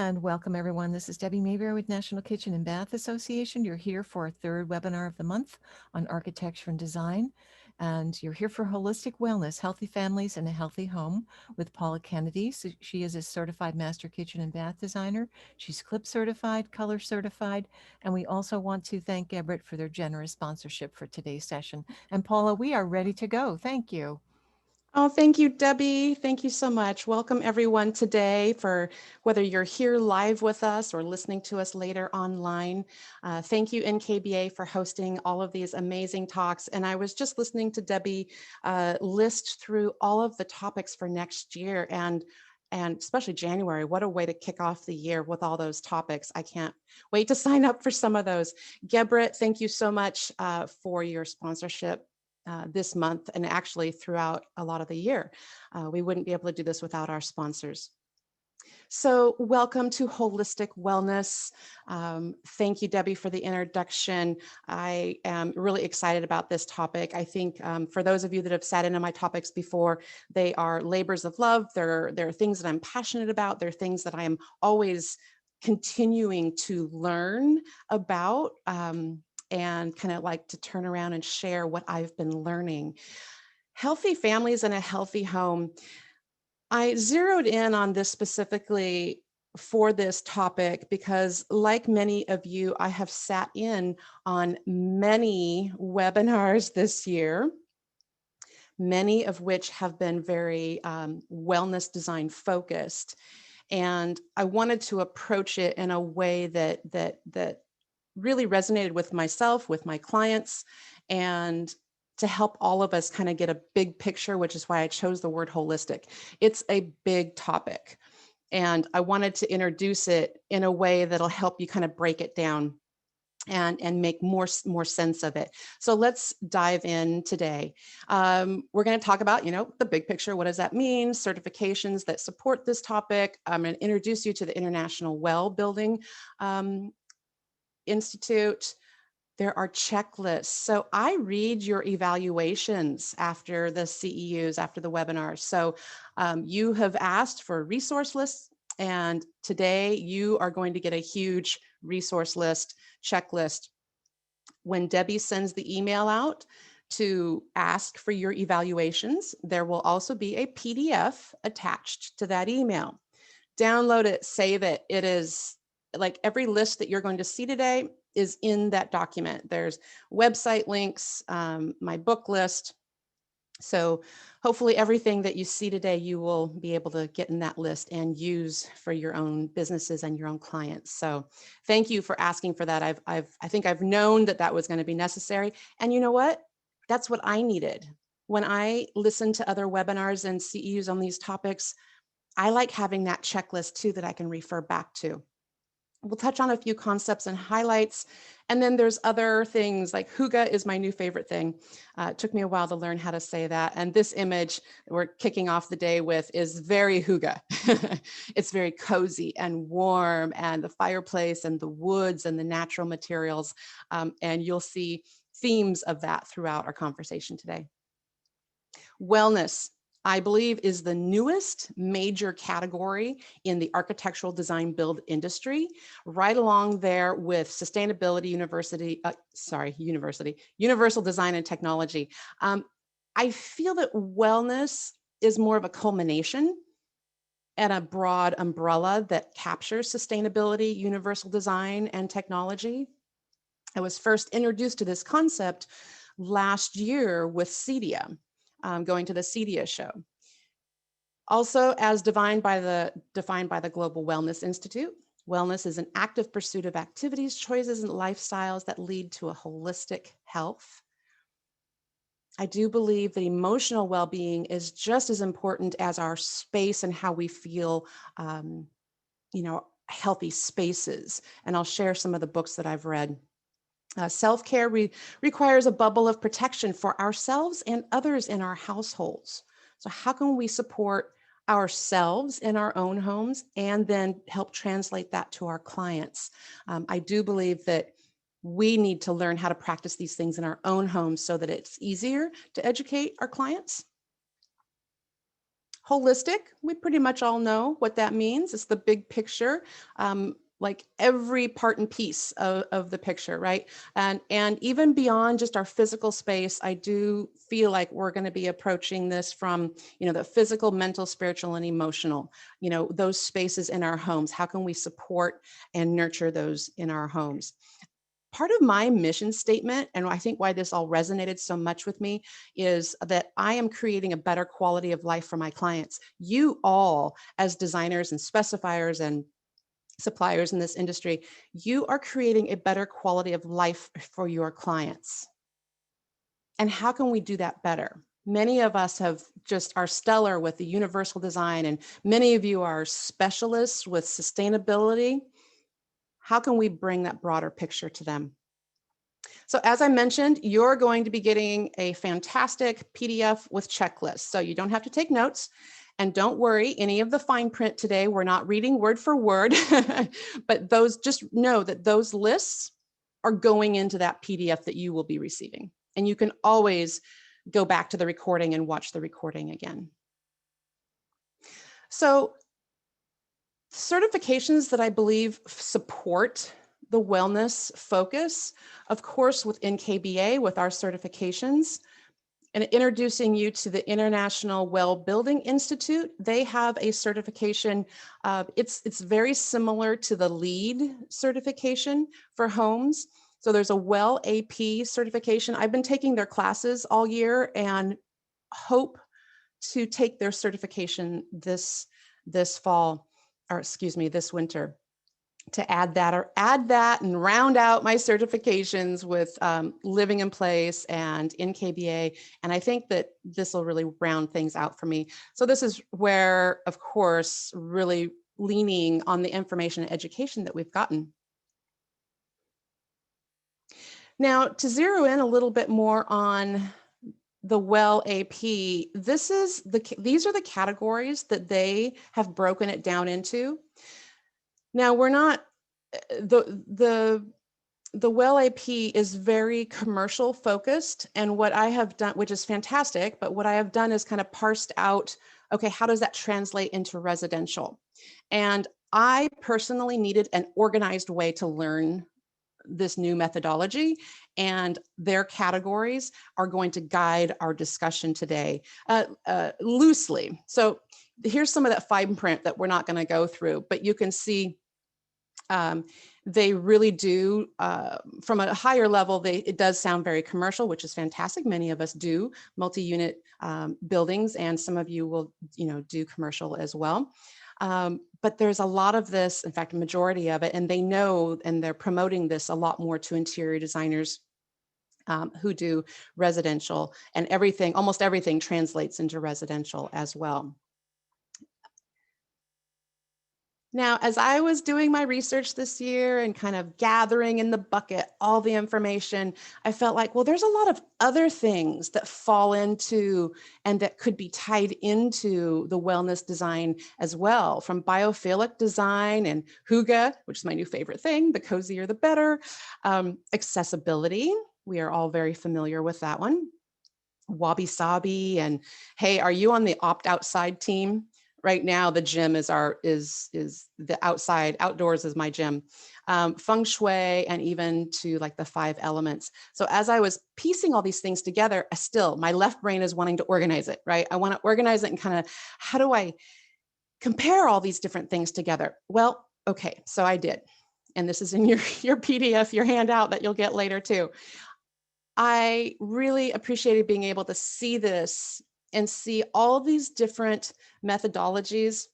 And welcome everyone. This is Debbie Mayberry with National Kitchen and Bath Association. You're here for our third webinar of the month on architecture and design. And you're here for holistic wellness, healthy families and a healthy home with Paula Kennedy. So she is a certified master kitchen and bath designer. She's CLIP certified, color certified. And we also want to thank Geberit for their generous sponsorship for today's session. And Paula, we are ready to go. Thank you. Oh, thank you, Debbie. Thank you so much. Welcome everyone today, for whether you're here live with us or listening to us later online. Thank you, NKBA, for hosting all of these amazing talks. And I was just listening to Debbie list through all of the topics for next year, and especially January. What a way to kick off the year with all those topics. I can't wait to sign up for some of those. Geberit, thank you so much for your sponsorship this month, and actually throughout a lot of the year. We wouldn't be able to do this without our sponsors. So welcome to Holistic Wellness. Thank you, Debbie, for the introduction. I am really excited about this topic. I think for those of you that have sat in on my topics before, they are labors of love. They're things that I'm passionate about. They're things that I am always continuing to learn about. And kind of like to turn around and share what I've been learning. Healthy families and a healthy home. I zeroed in on this specifically for this topic because, like many of you, I have sat in on many webinars this year, many of which have been very wellness design focused. And I wanted to approach it in a way that really resonated with myself, with my clients, and to help all of us kind of get a big picture, which is why I chose the word holistic. It's a big topic, and I wanted to introduce it in a way that'll help you kind of break it down and make more sense of it. So let's dive in today. We're going to talk about, the big picture. What does that mean? Certifications that support this topic. I'm going to introduce you to the International Well Building Institute. There are checklists. So I read your evaluations after the CEUs, after the webinars. So you have asked for resource lists, and today you are going to get a huge resource list, checklist. When Debbie sends the email out to ask for your evaluations, there will also be a PDF attached to that email. Download it, save it. It is like every list that you're going to see today is in that document. There's website links, my book list. So hopefully everything that you see today, you will be able to get in that list and use for your own businesses and your own clients. So thank you for asking for that. I think I've known that was going to be necessary. And you know what? That's what I needed. When I listen to other webinars and CEUs on these topics, I like having that checklist too that I can refer back to. We'll touch on a few concepts and highlights. And then there's other things like hygge is my new favorite thing. It took me a while to learn how to say that. And this image we're kicking off the day with is very hygge. It's very cozy and warm, and the fireplace and the woods and the natural materials. And you'll see themes of that throughout our conversation today. Wellness, I believe, is the newest major category in the architectural design build industry, right along there with sustainability, universal design and technology. I feel that wellness is more of a culmination and a broad umbrella that captures sustainability, universal design, and technology. I was first introduced to this concept last year with CEDIA. Going to the CEDIA show. Also, as defined by the Global Wellness Institute, wellness is an active pursuit of activities, choices, and lifestyles that lead to a holistic health. I do believe that emotional well-being is just as important as our space and how we feel, healthy spaces. And I'll share some of the books that I've read. Self-care requires a bubble of protection for ourselves and others in our households. So how can we support ourselves in our own homes and then help translate that to our clients? I do believe that we need to learn how to practice these things in our own homes so that it's easier to educate our clients. Holistic, we pretty much all know what that means. It's the big picture, like every part and piece of the picture, right? And even beyond just our physical space, I do feel like we're going to be approaching this from, the physical, mental, spiritual, and emotional, those spaces in our homes. How can we support and nurture those in our homes? Part of my mission statement, and I think why this all resonated so much with me, is that I am creating a better quality of life for my clients. You all, as designers and specifiers and suppliers in this industry, you are creating a better quality of life for your clients. And how can we do that better? Many of us are stellar with the universal design, and many of you are specialists with sustainability. How can we bring that broader picture to them? So as I mentioned, you're going to be getting a fantastic PDF with checklists. So you don't have to take notes. And don't worry, any of the fine print today, we're not reading word for word, but just know that those lists are going into that PDF that you will be receiving. And you can always go back to the recording and watch the recording again. So certifications that I believe support the wellness focus, of course, with NKBA, with our certifications, and introducing you to the International Well Building Institute. They have a certification. It's very similar to the LEED certification for homes. So there's a Well AP certification. I've been taking their classes all year and hope to take their certification this fall, or excuse me, this winter, to add that and round out my certifications with Living in Place and NKBA. And I think that this will really round things out for me. So this is where, of course, really leaning on the information and education that we've gotten. Now, to zero in a little bit more on the Well AP, these are the categories that they have broken it down into. Now, we're not, the Well AP is very commercial focused, and what I have done, which is fantastic, but what I have done is kind of parsed out, okay, how does that translate into residential? And I personally needed an organized way to learn this new methodology, and their categories are going to guide our discussion today loosely. So here's some of that fine print that we're not going to go through, but you can see they really do, from a higher level, it does sound very commercial, which is fantastic. Many of us do multi-unit buildings, and some of you will, do commercial as well. But there's a lot of this, in fact, a majority of it, and they know, and they're promoting this a lot more to interior designers who do residential, and almost everything translates into residential as well. Now, as I was doing my research this year and kind of gathering in the bucket all the information, I felt like, well, there's a lot of other things that fall into and that could be tied into the wellness design as well, from biophilic design and hygge, which is my new favorite thing, the cozier the better. Accessibility, we are all very familiar with that one. Wabi sabi, and hey, are you on the opt outside team? Right now, the gym is the outdoors is my gym. Feng shui, and even to like the 5 elements. So as I was piecing all these things together, my left brain is wanting to organize it, right? I want to organize it and kind of, how do I compare all these different things together? Well, okay, so I did. And this is in your PDF, your handout that you'll get later too. I really appreciated being able to see this and see all these different methodologies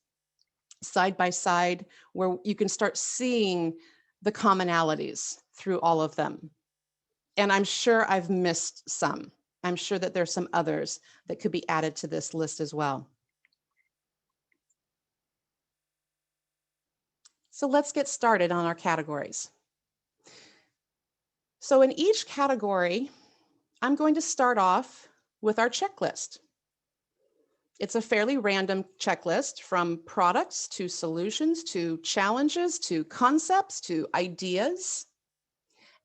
side by side, where you can start seeing the commonalities through all of them. And I'm sure I've missed some. I'm sure that there's some others that could be added to this list as well. So let's get started on our categories. So in each category, I'm going to start off with our checklist. It's a fairly random checklist, from products to solutions to challenges to concepts to ideas.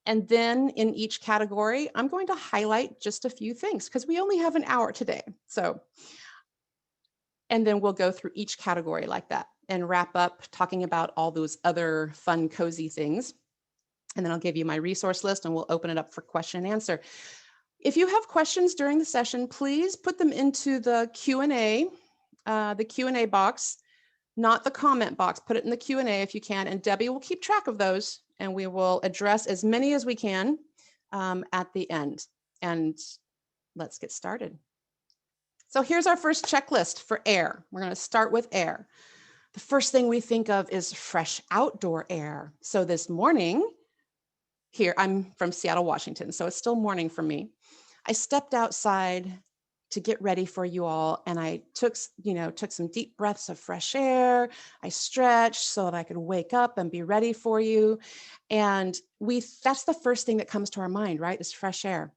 And then in each category, I'm going to highlight just a few things because we only have an hour today. So And then we'll go through each category like that and wrap up talking about all those other fun, cozy things. And then I'll give you my resource list and we'll open it up for question and answer. If you have questions during the session, please put them into the Q&A box, not the comment box. Put it in the Q&A if you can, and Debbie will keep track of those, and we will address as many as we can at the end. And let's get started. So here's our first checklist for air. We're going to start with air. The first thing we think of is fresh outdoor air. So this morning, here, I'm from Seattle, Washington, so it's still morning for me. I stepped outside to get ready for you all, and I took some deep breaths of fresh air. I stretched so that I could wake up and be ready for you. And that's the first thing that comes to our mind, right? Is fresh air.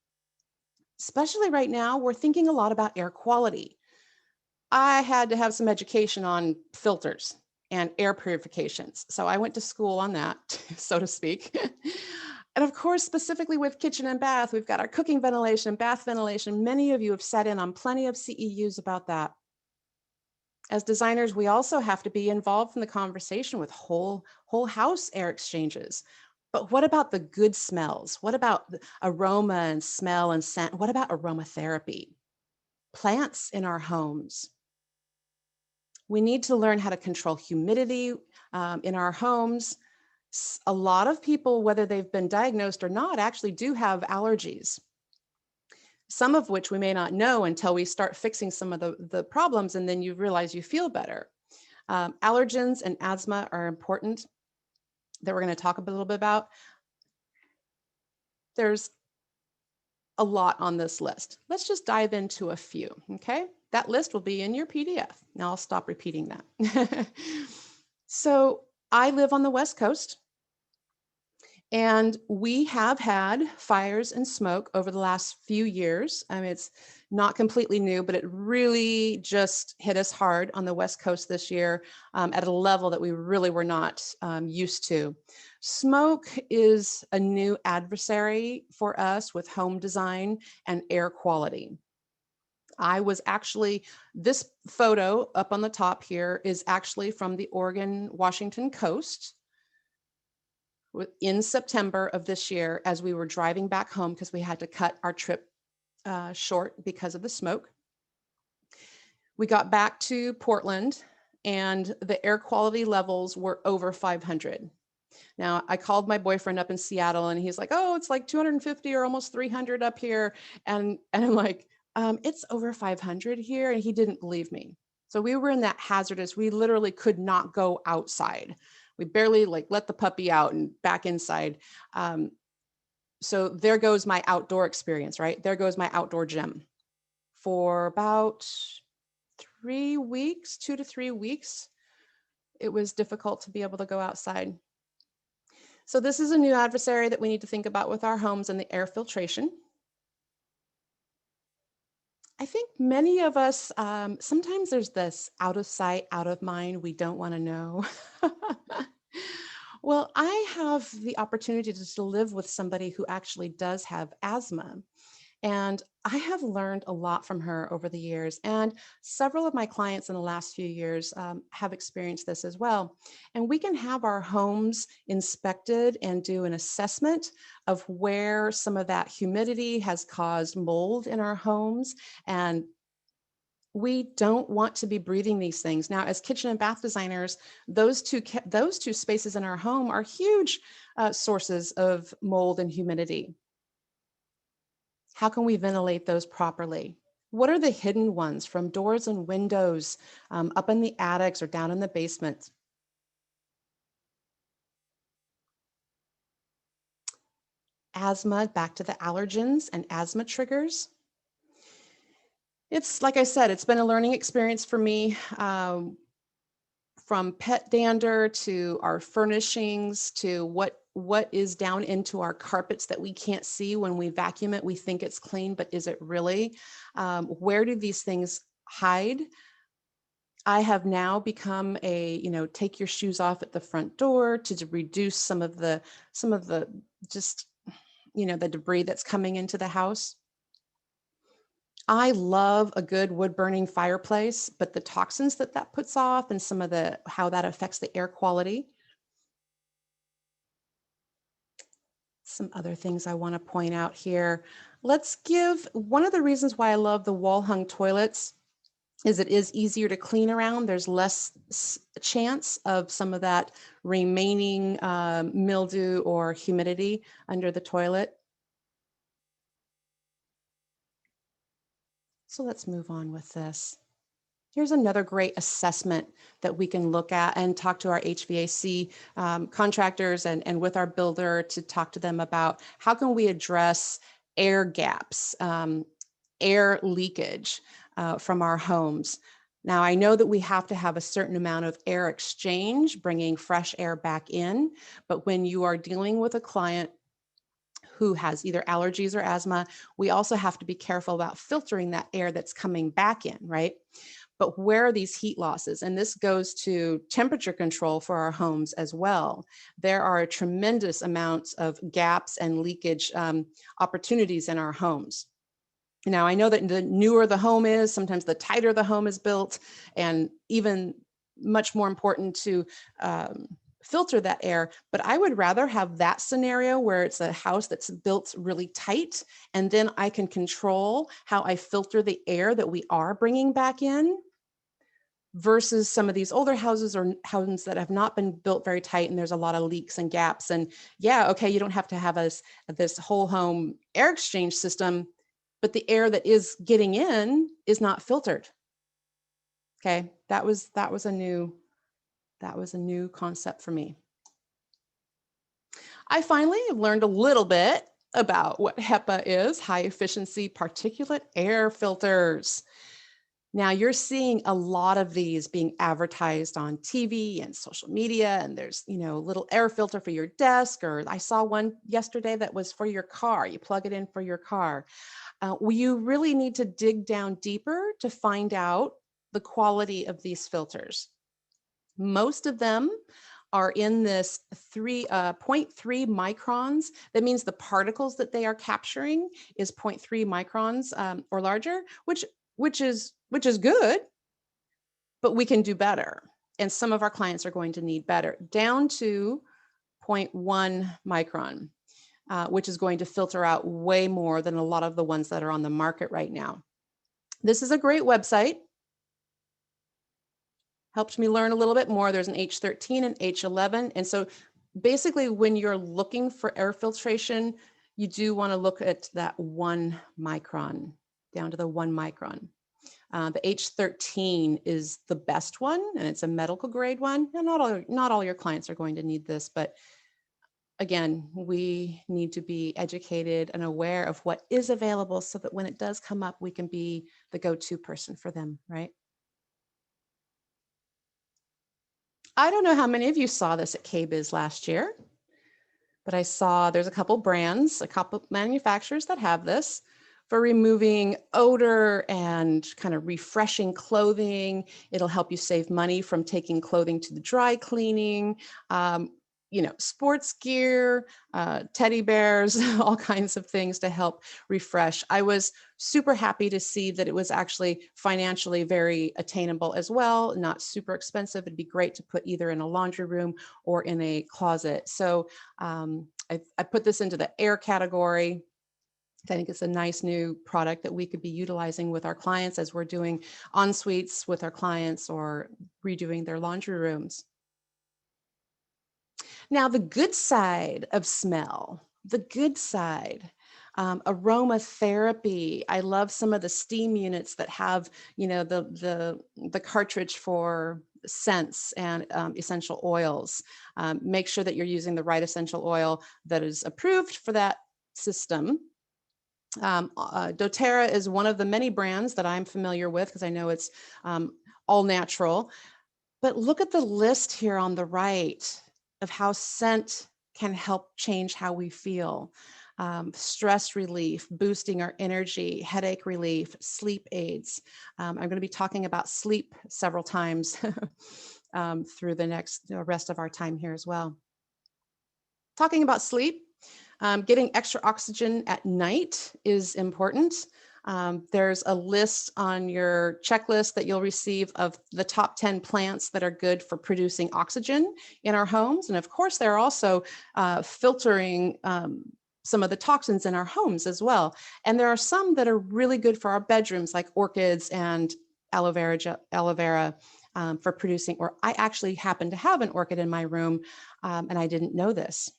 Especially right now, we're thinking a lot about air quality. I had to have some education on filters and air purifications. So I went to school on that, so to speak. And of course, specifically with kitchen and bath, we've got our cooking ventilation, bath ventilation. Many of you have sat in on plenty of CEUs about that. As designers, we also have to be involved in the conversation with whole house air exchanges. But what about the good smells? What about the aroma and smell and scent? What about aromatherapy? Plants in our homes. We need to learn how to control humidity in our homes. A lot of people, whether they've been diagnosed or not, actually do have allergies, some of which we may not know until we start fixing some of the problems, and then you realize you feel better. Allergens and asthma are important that we're going to talk a little bit about. There's a lot on this list. Let's just dive into a few, okay? That list will be in your PDF. Now I'll stop repeating that. So I live on the West Coast, and we have had fires and smoke over the last few years. I mean, it's not completely new, but it really just hit us hard on the West Coast this year at a level that we really were not used to. Smoke is a new adversary for us with home design and air quality. This photo up on the top here is actually from the Oregon-Washington coast in September of this year as we were driving back home because we had to cut our trip short because of the smoke. We got back to Portland and the air quality levels were over 500. Now, I called my boyfriend up in Seattle and he's like, oh, it's like 250 or almost 300 up here. And I'm like, it's over 500 here. And he didn't believe me. So we were in that hazardous, we literally could not go outside. We barely let the puppy out and back inside. So there goes my outdoor experience, right? There goes my outdoor gym. For about 3 weeks, 2 to 3 weeks, it was difficult to be able to go outside. So this is a new adversary that we need to think about with our homes and the air filtration. I think many of us, sometimes there's this out of sight, out of mind, we don't want to know. Well, I have the opportunity to live with somebody who actually does have asthma. And I have learned a lot from her over the years. And several of my clients in the last few years have experienced this as well. And we can have our homes inspected and do an assessment of where some of that humidity has caused mold in our homes. And we don't want to be breathing these things. Now, as kitchen and bath designers, those two spaces in our home are huge sources of mold and humidity. How can we ventilate those properly? What are the hidden ones from doors and windows up in the attics or down in the basement? Asthma, back to the allergens and asthma triggers. It's like I said, it's been a learning experience for me. From pet dander to our furnishings to what is down into our carpets that we can't see when we vacuum it. We think it's clean, but is it really? Where do these things hide? I have now become take your shoes off at the front door to reduce some of the just, the debris that's coming into the house. I love a good wood burning fireplace, but the toxins that that puts off and some of how that affects the air quality. Some other things I want to point out here. Let's give one of the reasons why I love the wall hung toilets is it is easier to clean around. There's less chance of some of that remaining mildew or humidity under the toilet. So let's move on with this. Here's another great assessment that we can look at and talk to our HVAC contractors and with our builder to talk to them about how can we address air gaps, air leakage from our homes. Now, I know that we have to have a certain amount of air exchange, bringing fresh air back in, but when you are dealing with a client who has either allergies or asthma, we also have to be careful about filtering that air that's coming back in, right? But where are these heat losses? And this goes to temperature control for our homes as well. There are a tremendous amounts of gaps and leakage opportunities in our homes. Now, I know that the newer the home is, sometimes the tighter the home is built, and even much more important to filter that air. But I would rather have that scenario where it's a house that's built really tight, and then I can control how I filter the air that we are bringing back in, versus some of these older houses or homes that have not been built very tight and there's a lot of leaks and gaps. And yeah, okay, you don't have to have this whole home air exchange system, but the air that is getting in is not filtered. Okay, that was a new concept for me. I finally have learned a little bit about what HEPA is, high efficiency particulate air filters. Now you're seeing a lot of these being advertised on TV and social media, and there's, a little air filter for your desk, or I saw one yesterday that was for your car. You plug it in for your car. You really need to dig down deeper to find out the quality of these filters. Most of them are in this 0.3 microns. That means the particles that they are capturing is 0.3 microns or larger, which is good, but we can do better. And some of our clients are going to need better, down to 0.1 micron, which is going to filter out way more than a lot of the ones that are on the market right now. This is a great website. Helped me learn a little bit more. There's an H13 and H11. And so basically when you're looking for air filtration, you do want to look at that 1 micron, down to the 1 micron. The H13 is the best one, and it's a medical grade one. And not all your clients are going to need this, but again, we need to be educated and aware of what is available so that when it does come up, we can be the go-to person for them, right? I don't know how many of you saw this at KBIS last year, but I saw there's a couple brands, a couple manufacturers that have this for removing odor and kind of refreshing clothing. It'll help you save money from taking clothing to the dry cleaning, sports gear, teddy bears, all kinds of things to help refresh. I was super happy to see that it was actually financially very attainable as well, not super expensive. It'd be great to put either in a laundry room or in a closet. So I put this into the air category. I think it's a nice new product that we could be utilizing with our clients as we're doing en suites with our clients or redoing their laundry rooms. Now, the good side of smell, the good side, aromatherapy. I love some of the steam units that have, the cartridge for scents and essential oils. Make sure that you're using the right essential oil that is approved for that system. doTERRA is one of the many brands that I'm familiar with because I know it's all natural. But look at the list here on the right of how scent can help change how we feel. Stress relief, boosting our energy, headache relief, sleep aids. I'm going to be talking about sleep several times through the rest of our time here as well. Talking about sleep, getting extra oxygen at night is important. There's a list on your checklist that you'll receive of the top 10 plants that are good for producing oxygen in our homes. And of course, they're also filtering some of the toxins in our homes as well. And there are some that are really good for our bedrooms, like orchids and aloe vera for producing, or I actually happen to have an orchid in my room, and I didn't know this.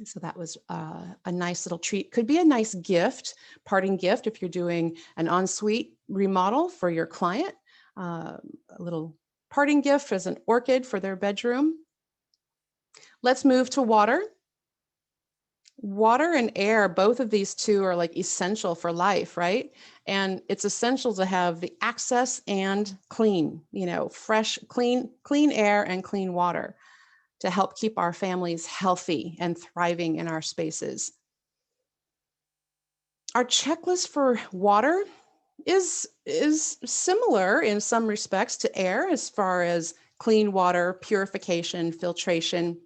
So that was a nice little treat. Could be a nice gift, parting gift, if you're doing an ensuite remodel for your client. A little parting gift as an orchid for their bedroom. Let's move to water. Water and air, both of these two are like essential for life, right? And it's essential to have the access and clean, fresh, clean air and clean water to help keep our families healthy and thriving in our spaces. Our checklist for water is similar in some respects to air as far as clean water, purification, filtration.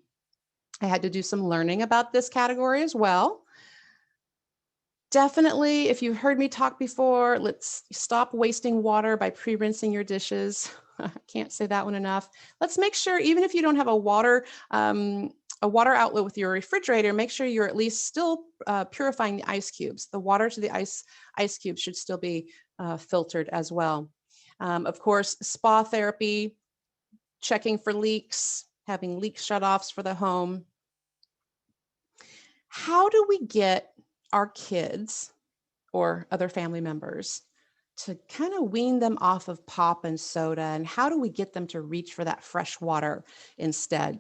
I had to do some learning about this category as well. Definitely, if you've heard me talk before, let's stop wasting water by pre-rinsing your dishes. I can't say that one enough. Let's make sure, even if you don't have a water outlet with your refrigerator, make sure you're at least still purifying the ice cubes. The water to the ice cubes should still be filtered as well. Of course, spa therapy, checking for leaks, having leak shutoffs for the home. How do we get our kids or other family members to kind of wean them off of pop and soda? And how do we get them to reach for that fresh water instead?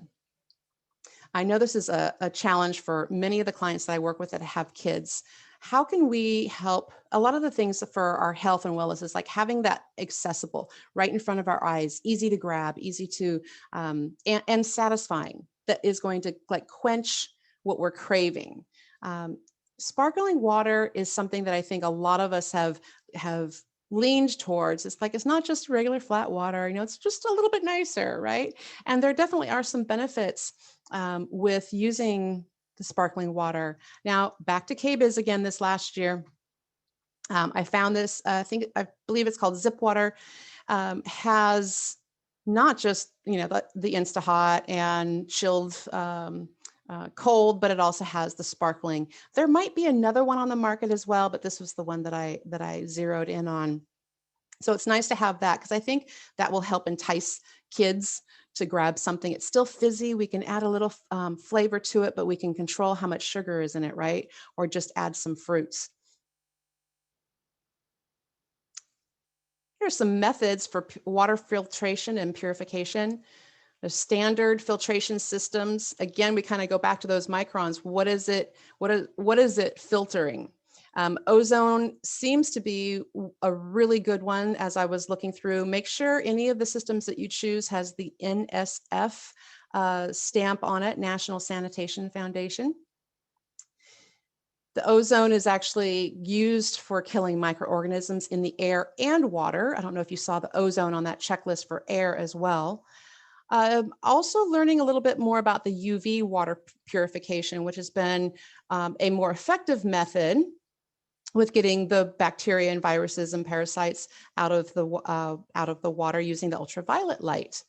I know this is a challenge for many of the clients that I work with that have kids. How can we help? A lot of the things for our health and wellness is like having that accessible right in front of our eyes, easy to grab, easy to, and satisfying, that is going to like quench what we're craving. Sparkling water is something that I think a lot of us have leaned towards. It's like, it's not just regular flat water, it's just a little bit nicer, right? And there definitely are some benefits with using the sparkling water. Now, back to KBIS again this last year. I found this, I believe it's called Zip Water, has not just, the Insta-Hot and chilled cold, but it also has the sparkling. There might be another one on the market as well, but this was the one that I zeroed in on. So it's nice to have that, because I think that will help entice kids to grab something. It's still fizzy. We can add a little flavor to it, but we can control how much sugar is in it, right? Or just add some fruits. Here's some methods for water filtration and purification. The standard filtration systems. Again, we kind of go back to those microns. What is it filtering? Ozone seems to be a really good one. As I was looking through, make sure any of the systems that you choose has the NSF stamp on it, National Sanitation Foundation. The ozone is actually used for killing microorganisms in the air and water. I don't know if you saw the ozone on that checklist for air as well. Also learning a little bit more about the UV water purification, which has been a more effective method with getting the bacteria and viruses and parasites out of the water using the ultraviolet light.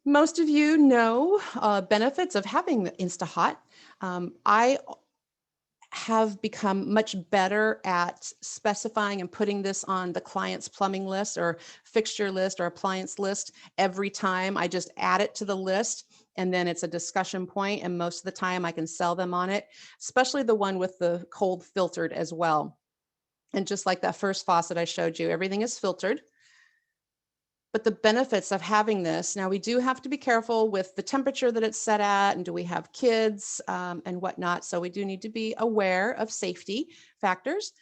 Most of you know benefits of having the Insta-Hot. I have become much better at specifying and putting this on the client's plumbing list or fixture list or appliance list every time. I just add it to the list, and then it's a discussion point, and most of the time I can sell them on it, especially the one with the cold filtered as well. And just like that first faucet I showed you, everything is filtered. But the benefits of having this, now we do have to be careful with the temperature that it's set at, and do we have kids and whatnot. So we do need to be aware of safety factors.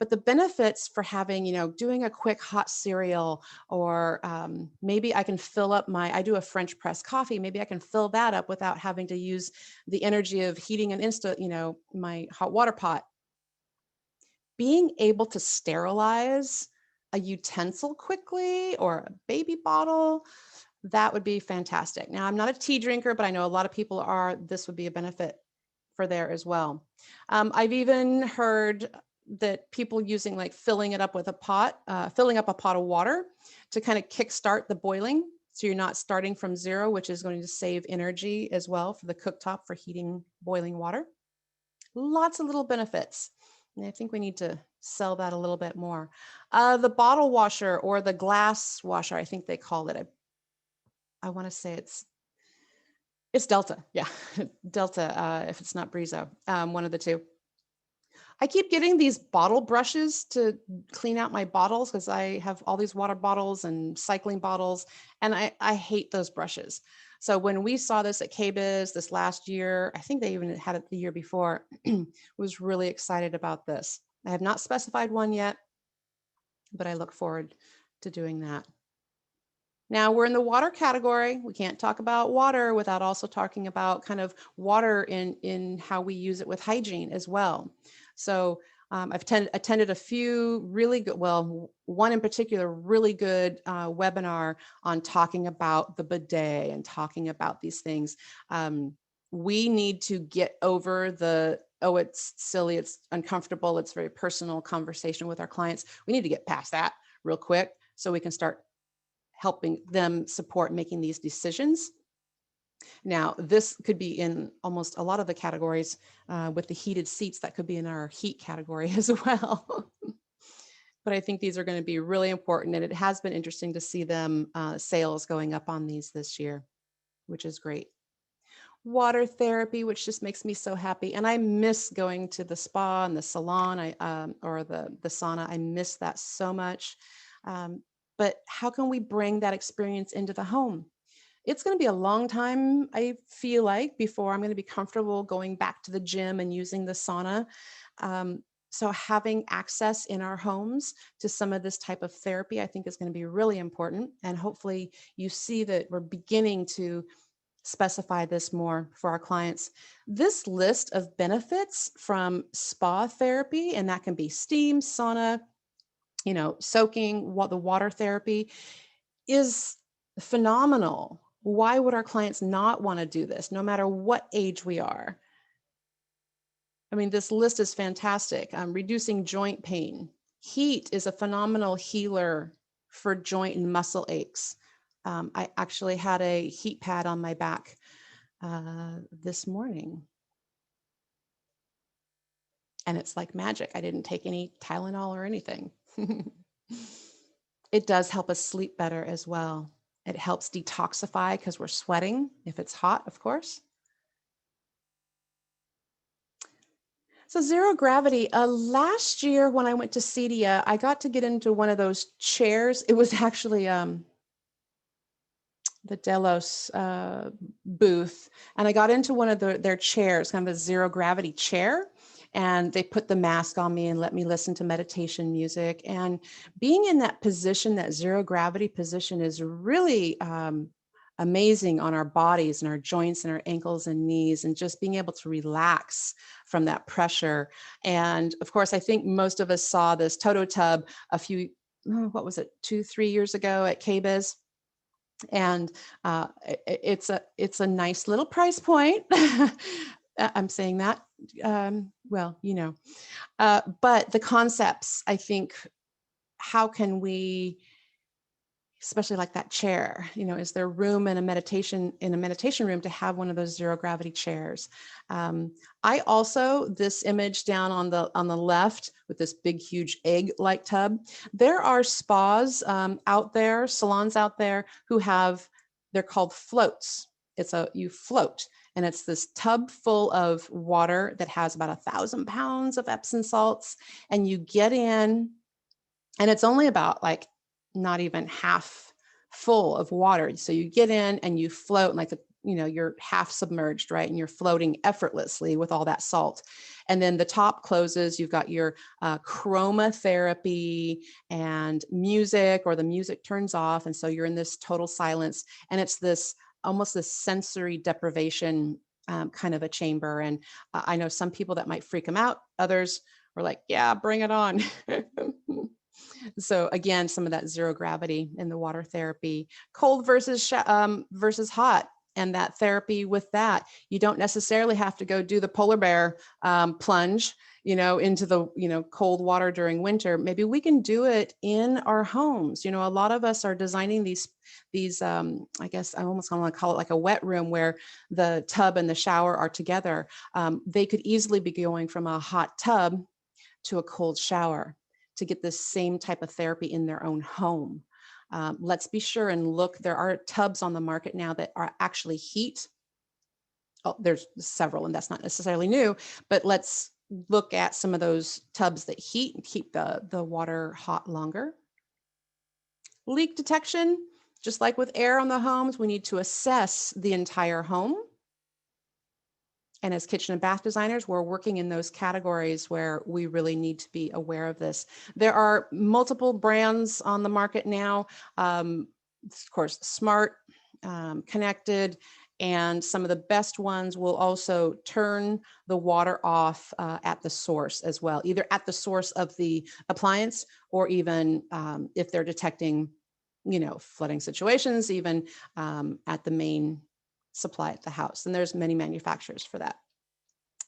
But the benefits for having, doing a quick hot cereal, or maybe I can fill up I do a French press coffee, maybe I can fill that up without having to use the energy of heating my hot water pot. Being able to sterilize a utensil quickly, or a baby bottle, that would be fantastic. Now, I'm not a tea drinker, but I know a lot of people are. This would be a benefit for there as well. I've even heard that people using like filling it up with a pot, filling up a pot of water to kind of kickstart the boiling. So you're not starting from zero, which is going to save energy as well for the cooktop for heating boiling water. Lots of little benefits. And I think we need to sell that a little bit more. The bottle washer or the glass washer, I think they call it. I want to say it's Delta. Yeah, Delta, if it's not Brizo, one of the two. I keep getting these bottle brushes to clean out my bottles because I have all these water bottles and cycling bottles, and I hate those brushes. So when we saw this at KBIS this last year, I think they even had it the year before, was really excited about this. I have not specified one yet, but I look forward to doing that. Now we're in the water category. We can't talk about water without also talking about kind of water in how we use it with hygiene as well. So I've attended a few really good, well, one in particular, really good webinar on talking about the bidet and talking about these things. We need to get over the, oh, it's silly, it's uncomfortable, it's very personal conversation with our clients. We need to get past that real quick so we can start helping them support making these decisions. Now, this could be in almost a lot of the categories with the heated seats. That could be in our heat category as well. But I think these are going to be really important, and it has been interesting to see them sales going up on these this year, which is great. Water therapy, which just makes me so happy. And I miss going to the spa and the salon or the sauna. I miss that so much. But how can we bring that experience into the home? It's going to be a long time, I feel like, before I'm going to be comfortable going back to the gym and using the sauna. So having access in our homes to some of this type of therapy, I think is going to be really important. And hopefully you see that we're beginning to specify this more for our clients. This list of benefits from spa therapy, and that can be steam, sauna, soaking, the water therapy, is phenomenal. Why would our clients not want to do this, no matter what age we are? I mean, this list is fantastic. Reducing joint pain. Heat is a phenomenal healer for joint and muscle aches. I actually had a heat pad on my back this morning. And it's like magic. I didn't take any Tylenol or anything. It does help us sleep better as well. It helps detoxify because we're sweating, if it's hot, of course. So zero gravity, last year when I went to CEDIA, I got to get into one of those chairs. It was actually the Delos booth. And I got into one of their chairs, kind of a zero gravity chair. And they put the mask on me and let me listen to meditation music. And being in that position, that zero gravity position, is really amazing on our bodies and our joints and our ankles and knees, and just being able to relax from that pressure. And of course, I think most of us saw this Toto tub a few, what was it, 2-3 years ago at KBIS. And it's a nice little price point. I'm saying that, well, but the concepts, I think, how can we, especially like that chair, is there room in a meditation room to have one of those zero gravity chairs? I also, this image down on the left with this big, huge egg-like tub, there are spas out there, salons out there who have, they're called floats. You float, and it's this tub full of water that has about 1,000 pounds of Epsom salts, and you get in, and it's only about like not even half full of water. So you get in and you float, like you're half submerged, right? And you're floating effortlessly with all that salt. And then the top closes, you've got your chromotherapy and music, or the music turns off. And so you're in this total silence. And it's this almost this sensory deprivation kind of a chamber. And I know some people that might freak them out. Others were like, yeah, bring it on. So again, some of that zero gravity in the water therapy, cold versus hot. And that therapy with that, you don't necessarily have to go do the polar bear plunge, into the, cold water during winter. Maybe we can do it in our homes. A lot of us are designing these, I guess I almost want to call it like a wet room where the tub and the shower are together. They could easily be going from a hot tub to a cold shower to get this same type of therapy in their own home. Let's be sure and look. There are tubs on the market now that are actually heat. Oh, there's several, and that's not necessarily new, but let's look at some of those tubs that heat and keep the water hot longer. Leak detection, just like with air on the homes, we need to assess the entire home. And as kitchen and bath designers, we're working in those categories where we really need to be aware of this. There are multiple brands on the market now, of course, smart, connected, and some of the best ones will also turn the water off at the source as well, either at the source of the appliance or even if they're detecting, flooding situations, even at the main supply at the house. And there's many manufacturers for that.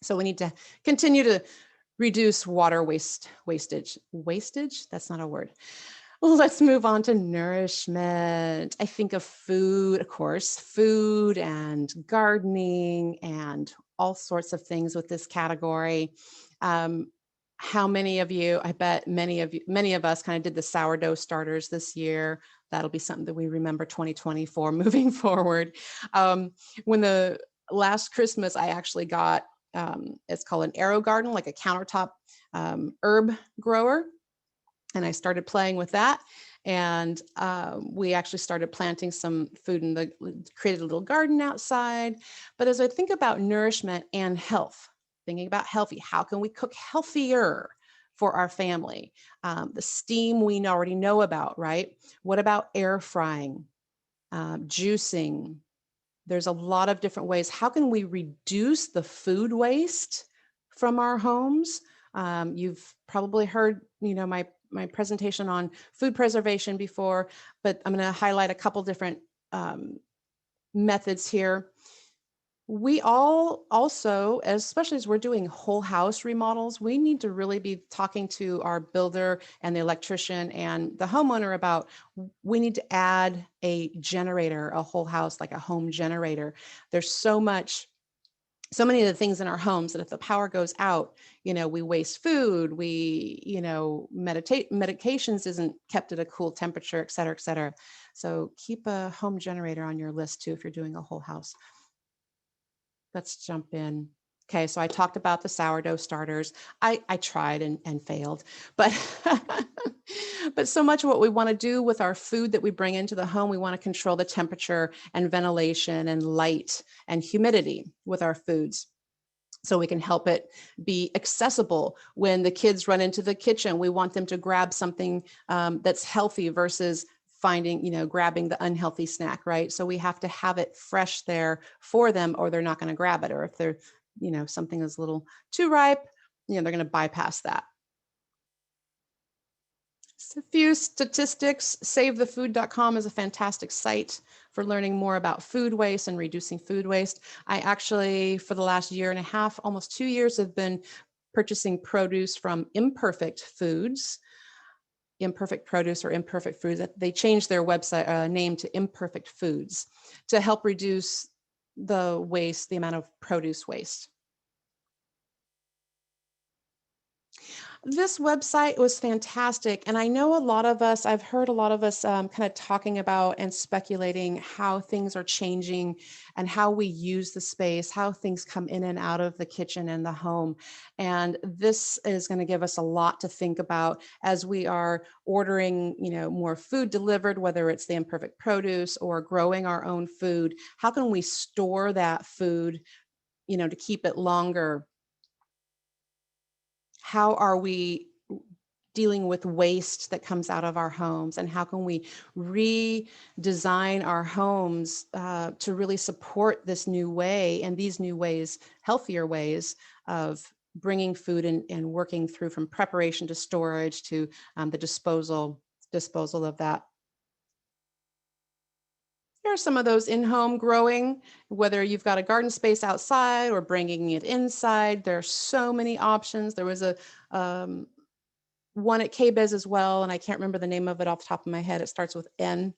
So we need to continue to reduce water wastage. Wastage? That's not a word. Let's move on to nourishment. I think of food, of course, food and gardening and all sorts of things with this category. How many of you, I bet many of us kind of did the sourdough starters this year. That'll be something that we remember 2024 moving forward. When the last Christmas, I actually got, it's called an arrow garden, like a countertop herb grower. And I started playing with that. And we actually started planting some food created a little garden outside. But as I think about nourishment and health, thinking about healthy, how can we cook healthier for our family? The steam we already know about, right? What about air frying, juicing? There's a lot of different ways. How can we reduce the food waste from our homes? You've probably heard, my presentation on food preservation before, but I'm going to highlight a couple different methods here. We all also, especially as we're doing whole house remodels, we need to really be talking to our builder and the electrician and the homeowner about, we need to add a generator, a whole house, like a home generator. There's so many of the things in our homes that if the power goes out, we waste food, medications isn't kept at a cool temperature, et cetera, et cetera. So keep a home generator on your list too, if you're doing a whole house. Let's jump in. Okay, so I talked about the sourdough starters. I tried and failed, but but so much of what we want to do with our food that we bring into the home, we want to control the temperature and ventilation and light and humidity with our foods, so we can help it be accessible. When the kids run into the kitchen, we want them to grab something that's healthy versus grabbing the unhealthy snack, right? So we have to have it fresh there for them, or they're not going to grab it. Or if they're, something is a little too ripe, they're going to bypass that. So a few statistics. SaveTheFood.com is a fantastic site for learning more about food waste and reducing food waste. I actually, for the last year and a half, almost 2 years, have been purchasing produce from Imperfect Foods. Imperfect Produce or Imperfect Foods. They changed their website name to Imperfect Foods to help reduce the waste, the amount of produce waste. This website was fantastic. And I know I've heard a lot of us kind of talking about and speculating how things are changing and how we use the space, how things come in and out of the kitchen and the home. And this is going to give us a lot to think about as we are ordering, more food delivered, whether it's the Imperfect Produce or growing our own food. How can we store that food, to keep it longer? How are we dealing with waste that comes out of our homes, and how can we redesign our homes to really support this new way and these new ways, healthier ways of bringing food and working through from preparation to storage to the disposal of that. Here are some of those in-home growing, whether you've got a garden space outside or bringing it inside. There are so many options. There was a one at KBIS as well, and I can't remember the name of it off the top of my head. It starts with N,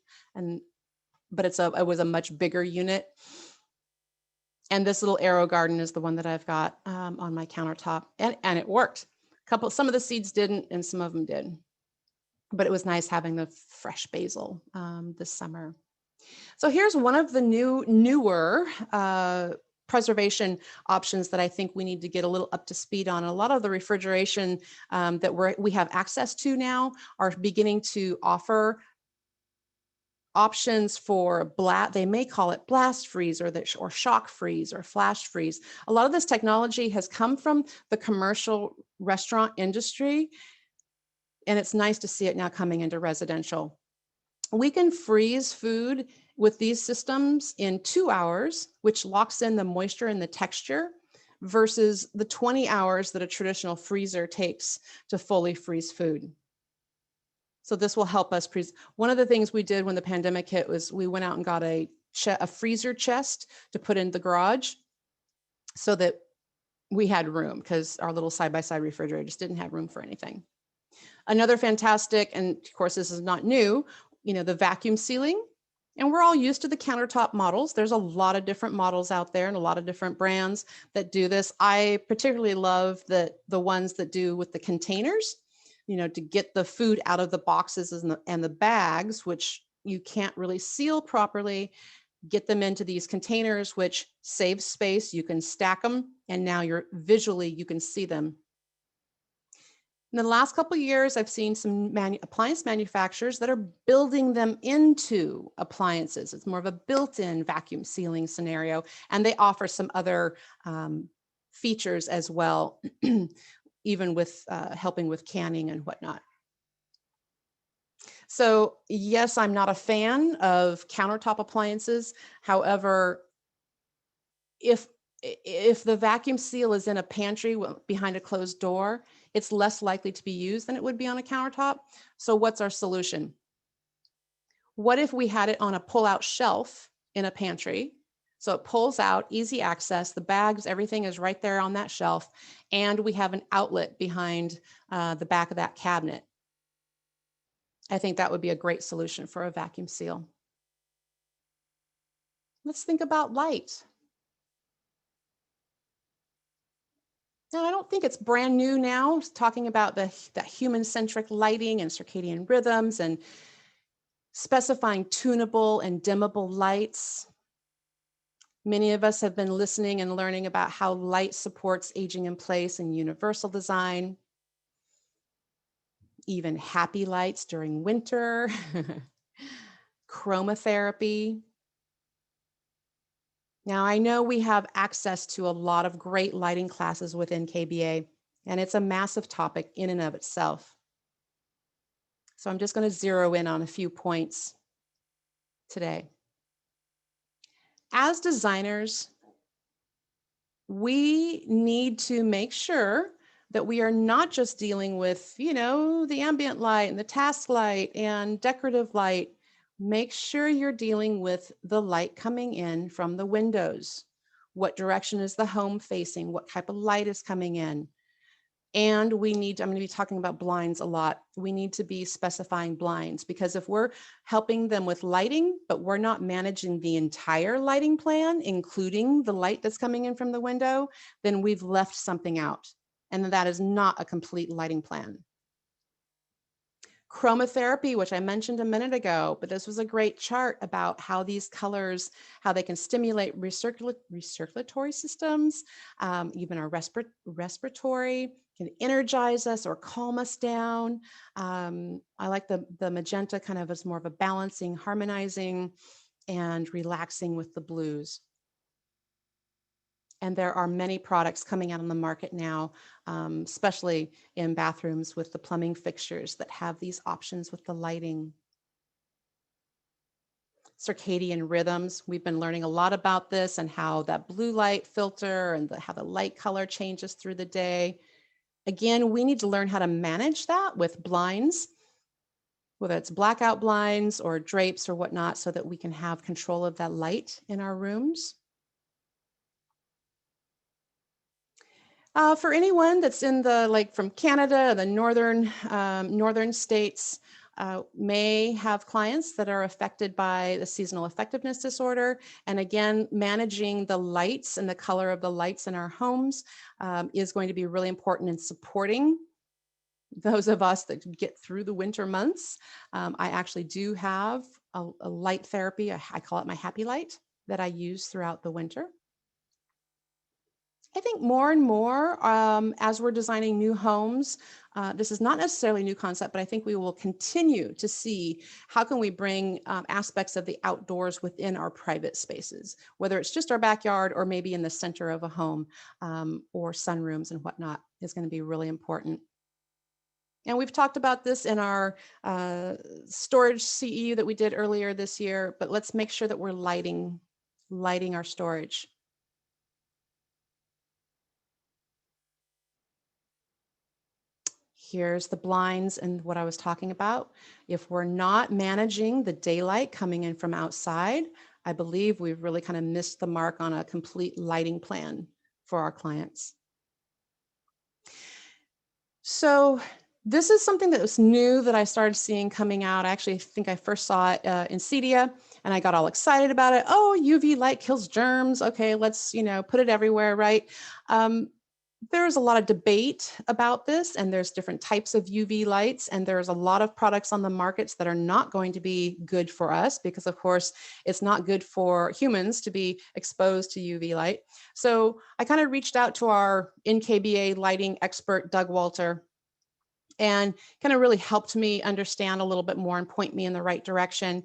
but it was a much bigger unit. And this little arrow garden is the one that I've got on my countertop, and it worked. Some of the seeds didn't, and some of them did. But it was nice having the fresh basil this summer. So here's one of the newer preservation options that I think we need to get a little up to speed on. A lot of the refrigeration that we have access to now are beginning to offer options for they may call it blast freeze or shock freeze or flash freeze. A lot of this technology has come from the commercial restaurant industry, and it's nice to see it now coming into residential. We can freeze food with these systems in 2 hours, which locks in the moisture and the texture, versus the 20 hours that a traditional freezer takes to fully freeze food. So this will help us One of the things we did when the pandemic hit was we went out and got a freezer chest to put in the garage so that we had room, because our little side-by-side refrigerator just didn't have room for anything. Another fantastic, and of course this is not new, the vacuum sealing. And we're all used to the countertop models. There's a lot of different models out there and a lot of different brands that do this. I particularly love the ones that do with the containers, to get the food out of the boxes and the bags, which you can't really seal properly, get them into these containers, which saves space. You can stack them, and now you can see them. In the last couple of years, I've seen some appliance manufacturers that are building them into appliances. It's more of a built-in vacuum sealing scenario, and they offer some other features as well, even with helping with canning and whatnot. So yes, I'm not a fan of countertop appliances. However, if the vacuum seal is in a pantry behind a closed door, it's less likely to be used than it would be on a countertop. So what's our solution? What if we had it on a pull-out shelf in a pantry? So it pulls out, easy access, the bags, everything is right there on that shelf, and we have an outlet behind the back of that cabinet. I think that would be a great solution for a vacuum seal. Let's think about light. Now, I don't think it's brand new now, talking about that human-centric lighting and circadian rhythms and specifying tunable and dimmable lights. Many of us have been listening and learning about how light supports aging in place and universal design, even happy lights during winter, chromotherapy. Now, I know we have access to a lot of great lighting classes within KBA, and it's a massive topic in and of itself. So I'm just going to zero in on a few points today. As designers, we need to make sure that we are not just dealing with, the ambient light and the task light and decorative light. Make sure you're dealing with the light coming in from the windows. What direction is the home facing? What type of light is coming in? And I'm going to be talking about blinds a lot. We need to be specifying blinds, because if we're helping them with lighting, but we're not managing the entire lighting plan, including the light that's coming in from the window, then we've left something out. And that is not a complete lighting plan. Chromotherapy, which I mentioned a minute ago, but this was a great chart about how these colors, how they can stimulate recirculatory systems, even our respiratory, can energize us or calm us down. I like the magenta kind of as more of a balancing, harmonizing, and relaxing with the blues. And there are many products coming out on the market now, especially in bathrooms with the plumbing fixtures that have these options with the lighting. circadian rhythms. We've been learning a lot about this and how that blue light filter and how the light color changes through the day. Again, we need to learn how to manage that with blinds, whether it's blackout blinds or drapes or whatnot, so that we can have control of that light in our rooms. For anyone that's in the, from Canada, the northern states, may have clients that are affected by the seasonal affectiveness disorder. And again, managing the lights and the color of the lights in our homes is going to be really important in supporting those of us that get through the winter months. I actually do have a light therapy. I call it my happy light that I use throughout the winter. I think more and more as we're designing new homes, this is not necessarily a new concept, but I think we will continue to see how can we bring aspects of the outdoors within our private spaces, whether it's just our backyard or maybe in the center of a home or sunrooms and whatnot is going to be really important. And we've talked about this in our storage CEU that we did earlier this year, but let's make sure that we're lighting our storage. Here's the blinds and what I was talking about. If we're not managing the daylight coming in from outside, I believe we've really kind of missed the mark on a complete lighting plan for our clients. So this is something that was new that I started seeing coming out. I actually think I first saw it in Cedia and I got all excited about it. Oh, UV light kills germs. Okay, let's, put it everywhere, right? There's a lot of debate about this, and there's different types of UV lights, and there's a lot of products on the markets that are not going to be good for us because, of course, it's not good for humans to be exposed to UV light. So I kind of reached out to our NKBA lighting expert, Doug Walter, and kind of really helped me understand a little bit more and point me in the right direction.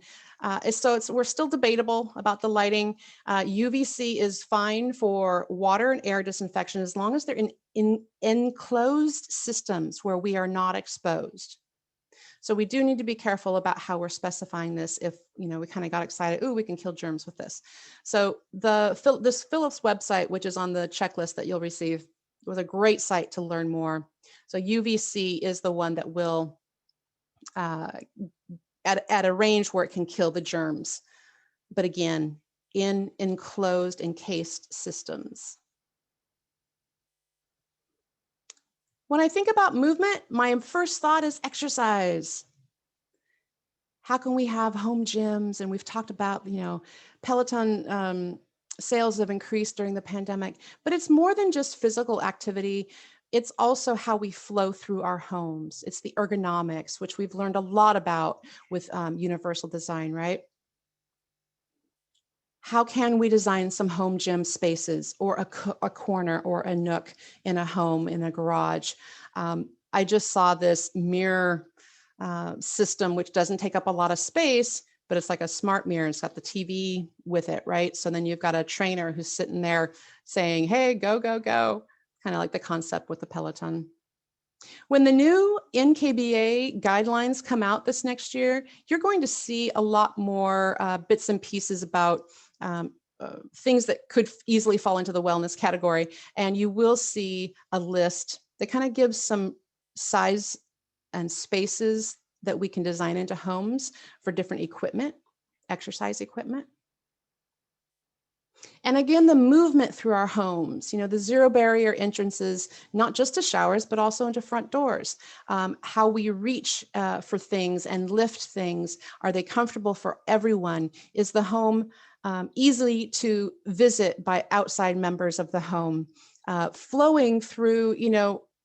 So we're still debatable about the lighting. UVC is fine for water and air disinfection as long as they're in enclosed systems where we are not exposed. So we do need to be careful about how we're specifying this. If we kind of got excited, ooh, we can kill germs with this. So this Philips website, which is on the checklist that you'll receive, was a great site to learn more. So UVC is the one that will at a range where it can kill the germs, but again, in enclosed, encased systems. When I think about movement, my first thought is exercise. How can we have home gyms? And we've talked about, Peloton sales have increased during the pandemic, but it's more than just physical activity. It's also how we flow through our homes. It's the ergonomics, which we've learned a lot about with universal design, right? How can we design some home gym spaces or a corner or a nook in a home, in a garage? I just saw this mirror system, which doesn't take up a lot of space, but it's like a smart mirror. It's got the TV with it, right? So then you've got a trainer who's sitting there saying, hey, go, go, go. Kind of like the concept with the Peloton. When the new NKBA guidelines come out this next year, you're going to see a lot more bits and pieces about things that could easily fall into the wellness category. And you will see a list that kind of gives some size and spaces that we can design into homes for different equipment, exercise equipment. And again, the movement through our homes, the zero barrier entrances, not just to showers, but also into front doors. How we reach for things and lift things. Are they comfortable for everyone? Is the home easy to visit by outside members of the home? Flowing through,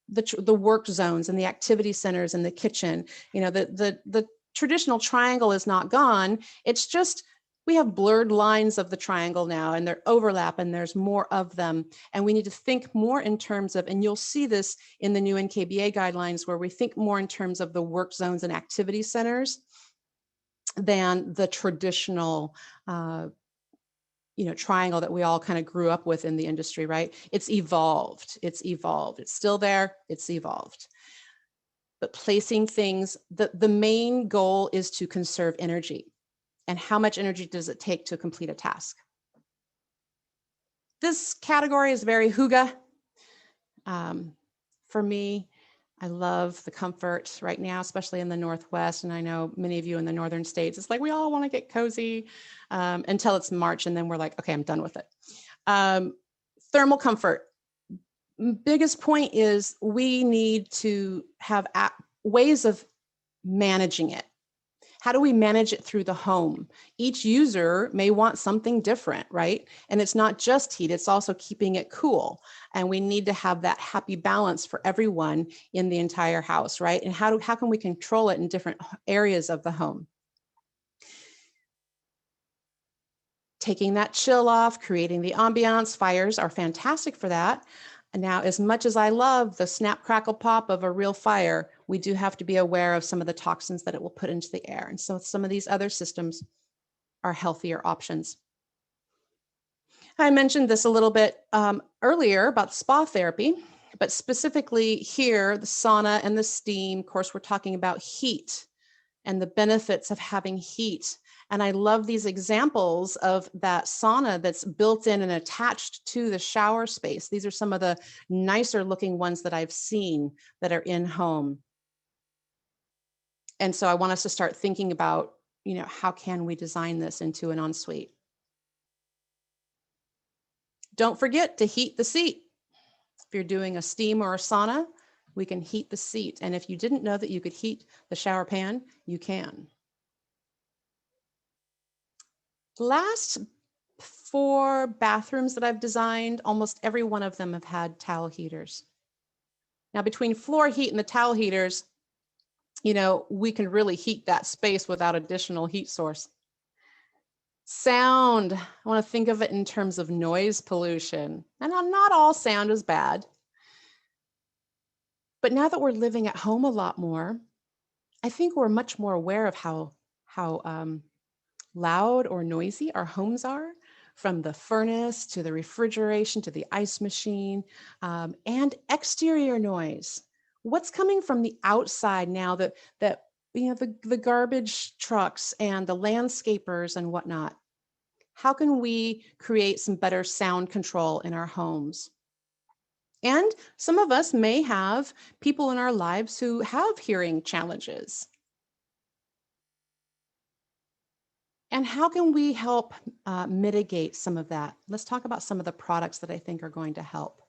the work zones and the activity centers and the kitchen. The traditional triangle is not gone. It's just, we have blurred lines of the triangle now, and they're overlap, and there's more of them. And we need to think more in terms of, and you'll see this in the new NKBA guidelines, where we think more in terms of the work zones and activity centers than the traditional triangle that we all kind of grew up with in the industry, right? It's evolved. It's still there. It's evolved. But placing things, the main goal is to conserve energy. And how much energy does it take to complete a task? This category is very hygge. For me, I love the comfort right now, especially in the Northwest. And I know many of you in the northern states, it's like we all want to get cozy until it's March. And then we're like, okay, I'm done with it. Thermal comfort. Biggest point is we need to have ways of managing it. How do we manage it through the home? Each user may want something different, right? And it's not just heat, it's also keeping it cool. And we need to have that happy balance for everyone in the entire house, right? And how can we control it in different areas of the home? Taking that chill off, creating the ambiance. Fires are fantastic for that. And now, as much as I love the snap, crackle, pop of a real fire, we do have to be aware of some of the toxins that it will put into the air. And so some of these other systems are healthier options. I mentioned this a little bit earlier about spa therapy, but specifically here, the sauna and the steam. Of course, we're talking about heat and the benefits of having heat. And I love these examples of that sauna that's built in and attached to the shower space. These are some of the nicer looking ones that I've seen that are in home. And so I want us to start thinking about, how can we design this into an ensuite? Don't forget to heat the seat. If you're doing a steam or a sauna, we can heat the seat. And if you didn't know that you could heat the shower pan, you can. The last 4 bathrooms that I've designed, almost every one of them have had towel heaters. Now, between floor heat and the towel heaters, we can really heat that space without additional heat source. Sound, I want to think of it in terms of noise pollution. And not all sound is bad. But now that we're living at home a lot more, I think we're much more aware of how loud or noisy our homes are, from the furnace to the refrigeration to the ice machine, and exterior noise. What's coming from the outside now that the garbage trucks and the landscapers and whatnot? How can we create some better sound control in our homes? And some of us may have people in our lives who have hearing challenges. And how can we help mitigate some of that? Let's talk about some of the products that I think are going to help.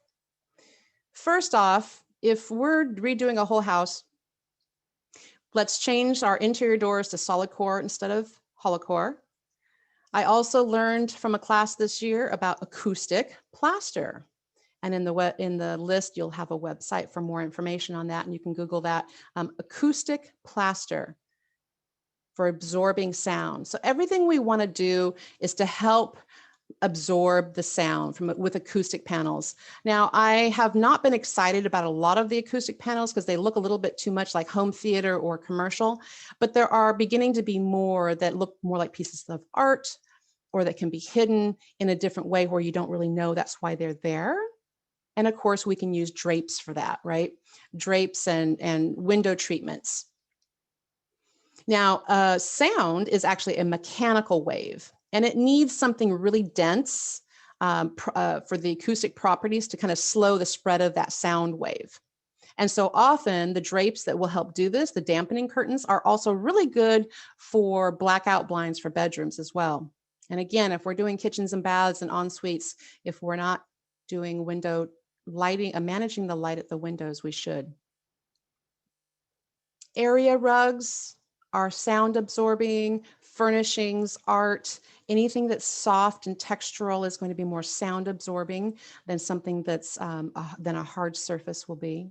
First off, if we're redoing a whole house, let's change our interior doors to solid core instead of hollow core. I also learned from a class this year about acoustic plaster. And in the list, you'll have a website for more information on that, and you can Google that, acoustic plaster for absorbing sound. So everything we want to do is to help absorb the sound with acoustic panels. Now, I have not been excited about a lot of the acoustic panels because they look a little bit too much like home theater or commercial, but there are beginning to be more that look more like pieces of art or that can be hidden in a different way where you don't really know that's why they're there. And of course, we can use drapes for that, right? Drapes and window treatments. Now, sound is actually a mechanical wave, and it needs something really dense for the acoustic properties to kind of slow the spread of that sound wave. And so often the drapes that will help do this, the dampening curtains, are also really good for blackout blinds for bedrooms as well. And again, if we're doing kitchens and baths and en suites, if we're not doing window lighting, managing the light at the windows, we should. Area rugs are sound absorbing, furnishings, art, anything that's soft and textural is going to be more sound absorbing than something that's than a hard surface will be.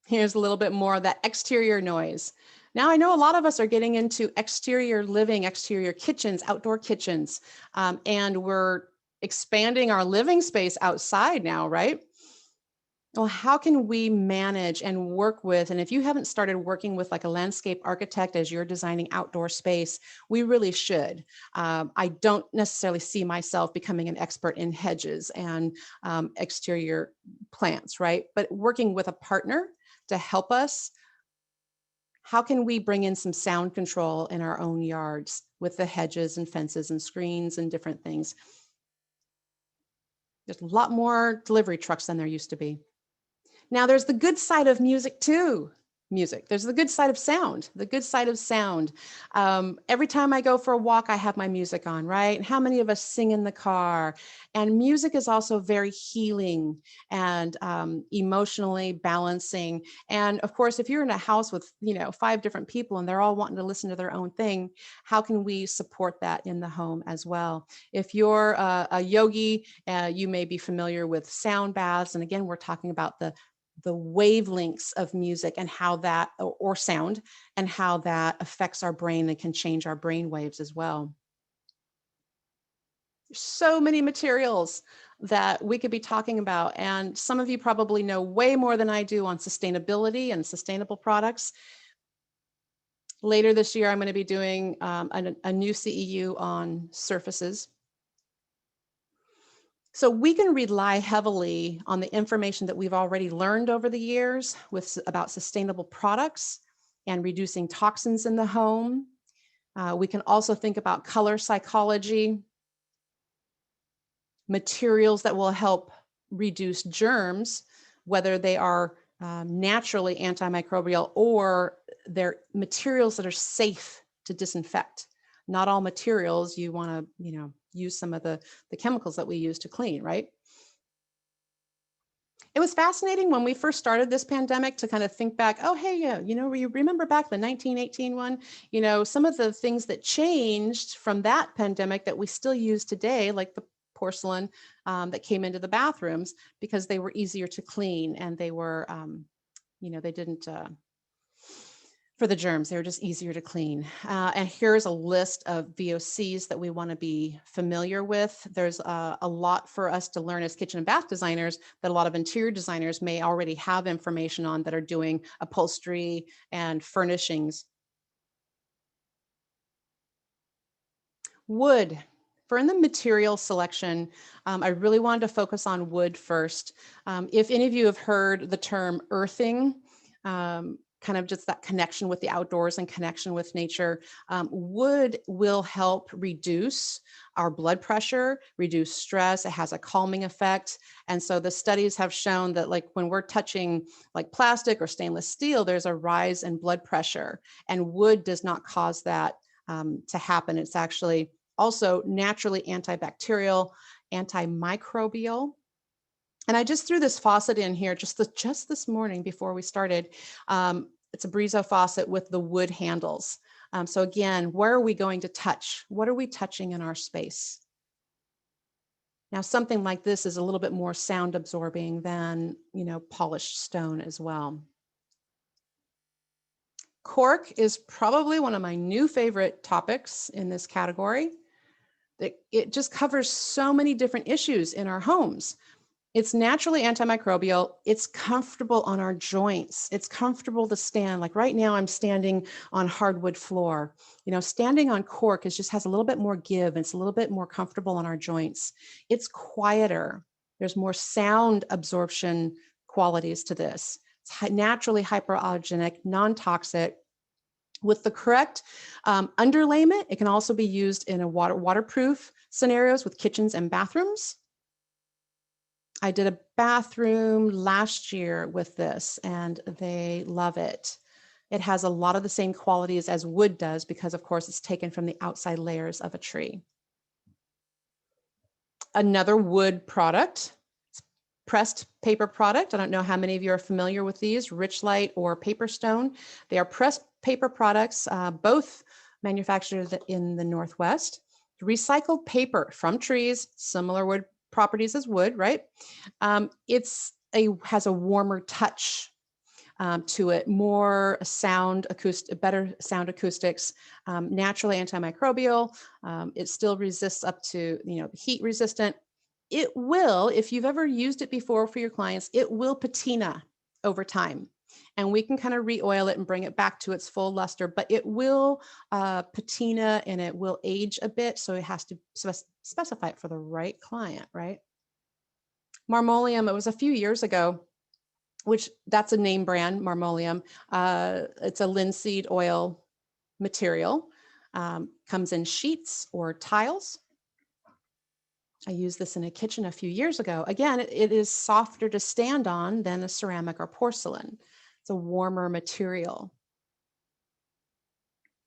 Here's a little bit more of that exterior noise. Now, I know a lot of us are getting into exterior living, exterior kitchens, outdoor kitchens, and we're expanding our living space outside now, right? Well, how can we manage and work with, and if you haven't started working with like a landscape architect as you're designing outdoor space, we really should. I don't necessarily see myself becoming an expert in hedges and exterior plants, right? But working with a partner to help us How can we bring in some sound control in our own yards with the hedges and fences and screens and different things? There's a lot more delivery trucks than there used to be. Now there's the good side of music too. There's the good side of sound, every time I go for a walk, I have my music on, right? And how many of us sing in the car? And music is also very healing and emotionally balancing. And of course, if you're in a house with, 5 different people and they're all wanting to listen to their own thing, how can we support that in the home as well? If you're a yogi, you may be familiar with sound baths. And again, we're talking about the wavelengths of music and how that, or sound, and how that affects our brain and can change our brain waves as well. So many materials that we could be talking about. And some of you probably know way more than I do on sustainability and sustainable products. Later this year, I'm going to be doing a new CEU on surfaces. So we can rely heavily on the information that we've already learned over the years about sustainable products and reducing toxins in the home. We can also think about color psychology, materials that will help reduce germs, whether they are naturally antimicrobial or they're materials that are safe to disinfect. Not all materials you want to, use some of the chemicals that we use to clean, right? It was fascinating when we first started this pandemic to kind of think back, oh, hey, yeah, you remember back the 1918 one, some of the things that changed from that pandemic that we still use today, like the porcelain that came into the bathrooms because they were easier to clean and they were, they didn't, for the germs, they were just easier to clean. And here's a list of VOCs that we want to be familiar with. There's a lot for us to learn as kitchen and bath designers that a lot of interior designers may already have information on that are doing upholstery and furnishings. Wood. For in the material selection, I really wanted to focus on wood first. If any of you have heard the term earthing, kind of just that connection with the outdoors and connection with nature, wood will help reduce our blood pressure, reduce stress. It has a calming effect. And so the studies have shown that like when we're touching like plastic or stainless steel, there's a rise in blood pressure, and wood does not cause that to happen. It's actually also naturally antibacterial, antimicrobial. And I just threw this faucet in here just this morning before we started. It's a Brizo faucet with the wood handles. So again, where are we going to touch? What are we touching in our space? Now, something like this is a little bit more sound absorbing than, polished stone as well. Cork is probably one of my new favorite topics in this category. It just covers so many different issues in our homes. It's naturally antimicrobial. It's comfortable on our joints. It's comfortable to stand. Like right now, I'm standing on hardwood floor. Standing on cork just has a little bit more give. It's a little bit more comfortable on our joints. It's quieter. There's more sound absorption qualities to this. It's naturally hypoallergenic, non-toxic. With the correct underlayment, it can also be used in a waterproof scenarios with kitchens and bathrooms. I did a bathroom last year with this and they love it. It has a lot of the same qualities as wood does because of course it's taken from the outside layers of a tree. Another wood product, pressed paper product. I don't know how many of you are familiar with these, Richlight or Paper Stone. They are pressed paper products, both manufactured in the Northwest. Recycled paper from trees, similar wood properties as wood, right? Has a warmer touch to it, more sound better sound acoustics, naturally antimicrobial. It still resists up to, heat resistant. It will, if you've ever used it before for your clients, it will patina over time. And we can kind of re-oil it and bring it back to its full luster, but it will patina and it will age a bit. So it has to specify it for the right client, right? Marmoleum, it was a few years ago. which that's a name brand, Marmolium. It's a linseed oil material, comes in sheets or tiles. I used this in a kitchen a few years ago. Again, it is softer to stand on than a ceramic or porcelain. It's a warmer material.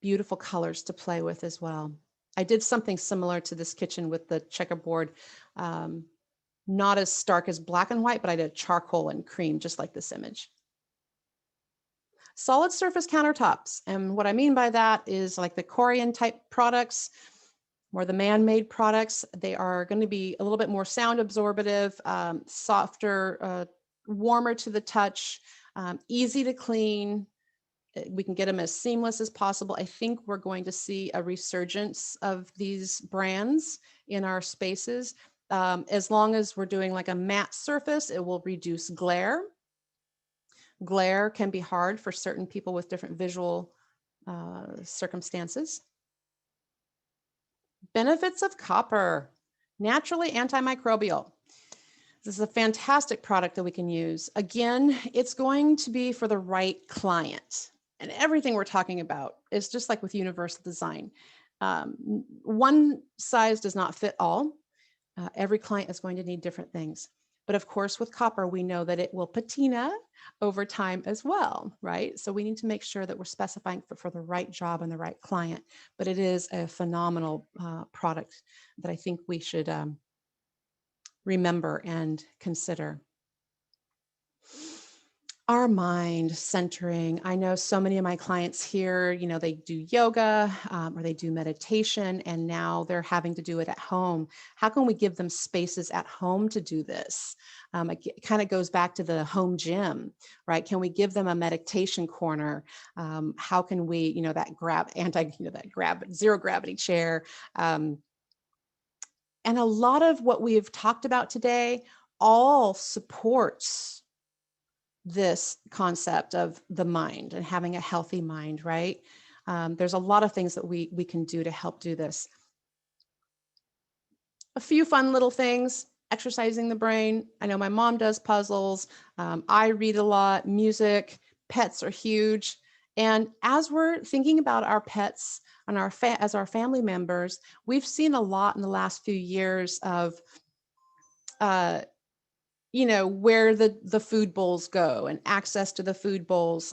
Beautiful colors to play with as well. I did something similar to this kitchen with the checkerboard, not as stark as black and white, but I did charcoal and cream, just like this image. Solid surface countertops. And what I mean by that is like the Corian type products or the man-made products. They are going to be a little bit more sound absorptive, softer, warmer to the touch, easy to clean. We can get them as seamless as possible. I think we're going to see a resurgence of these brands in our spaces. As long as we're doing like a matte surface, it will reduce glare. Glare can be hard for certain people with different visual circumstances. Benefits of copper, naturally antimicrobial. This is a fantastic product that we can use. Again, it's going to be for the right client. And everything we're talking about is just like with universal design. One size does not fit all. Every client is going to need different things. But of course, with copper, we know that it will patina over time as well, right? So we need to make sure that we're specifying for the right job and the right client. But it is a phenomenal product that I think we should remember and consider. Our mind centering. I know so many of my clients here, you know, they do yoga or they do meditation, and now they're having to do it at home. How can we give them spaces at home to do this? It kind of goes back to the home gym, right? Can we give them a meditation corner? How can we, you know, that zero gravity chair? And a lot of what we've talked about today all supports this concept of the mind and having a healthy mind, right? There's a lot of things that we can do to help do this. A few fun little things, exercising the brain. I know my mom does puzzles. I read a lot, music, pets are huge. And as we're thinking about our pets and as our family members, we've seen a lot in the last few years of you know, where the food bowls go and access to the food bowls,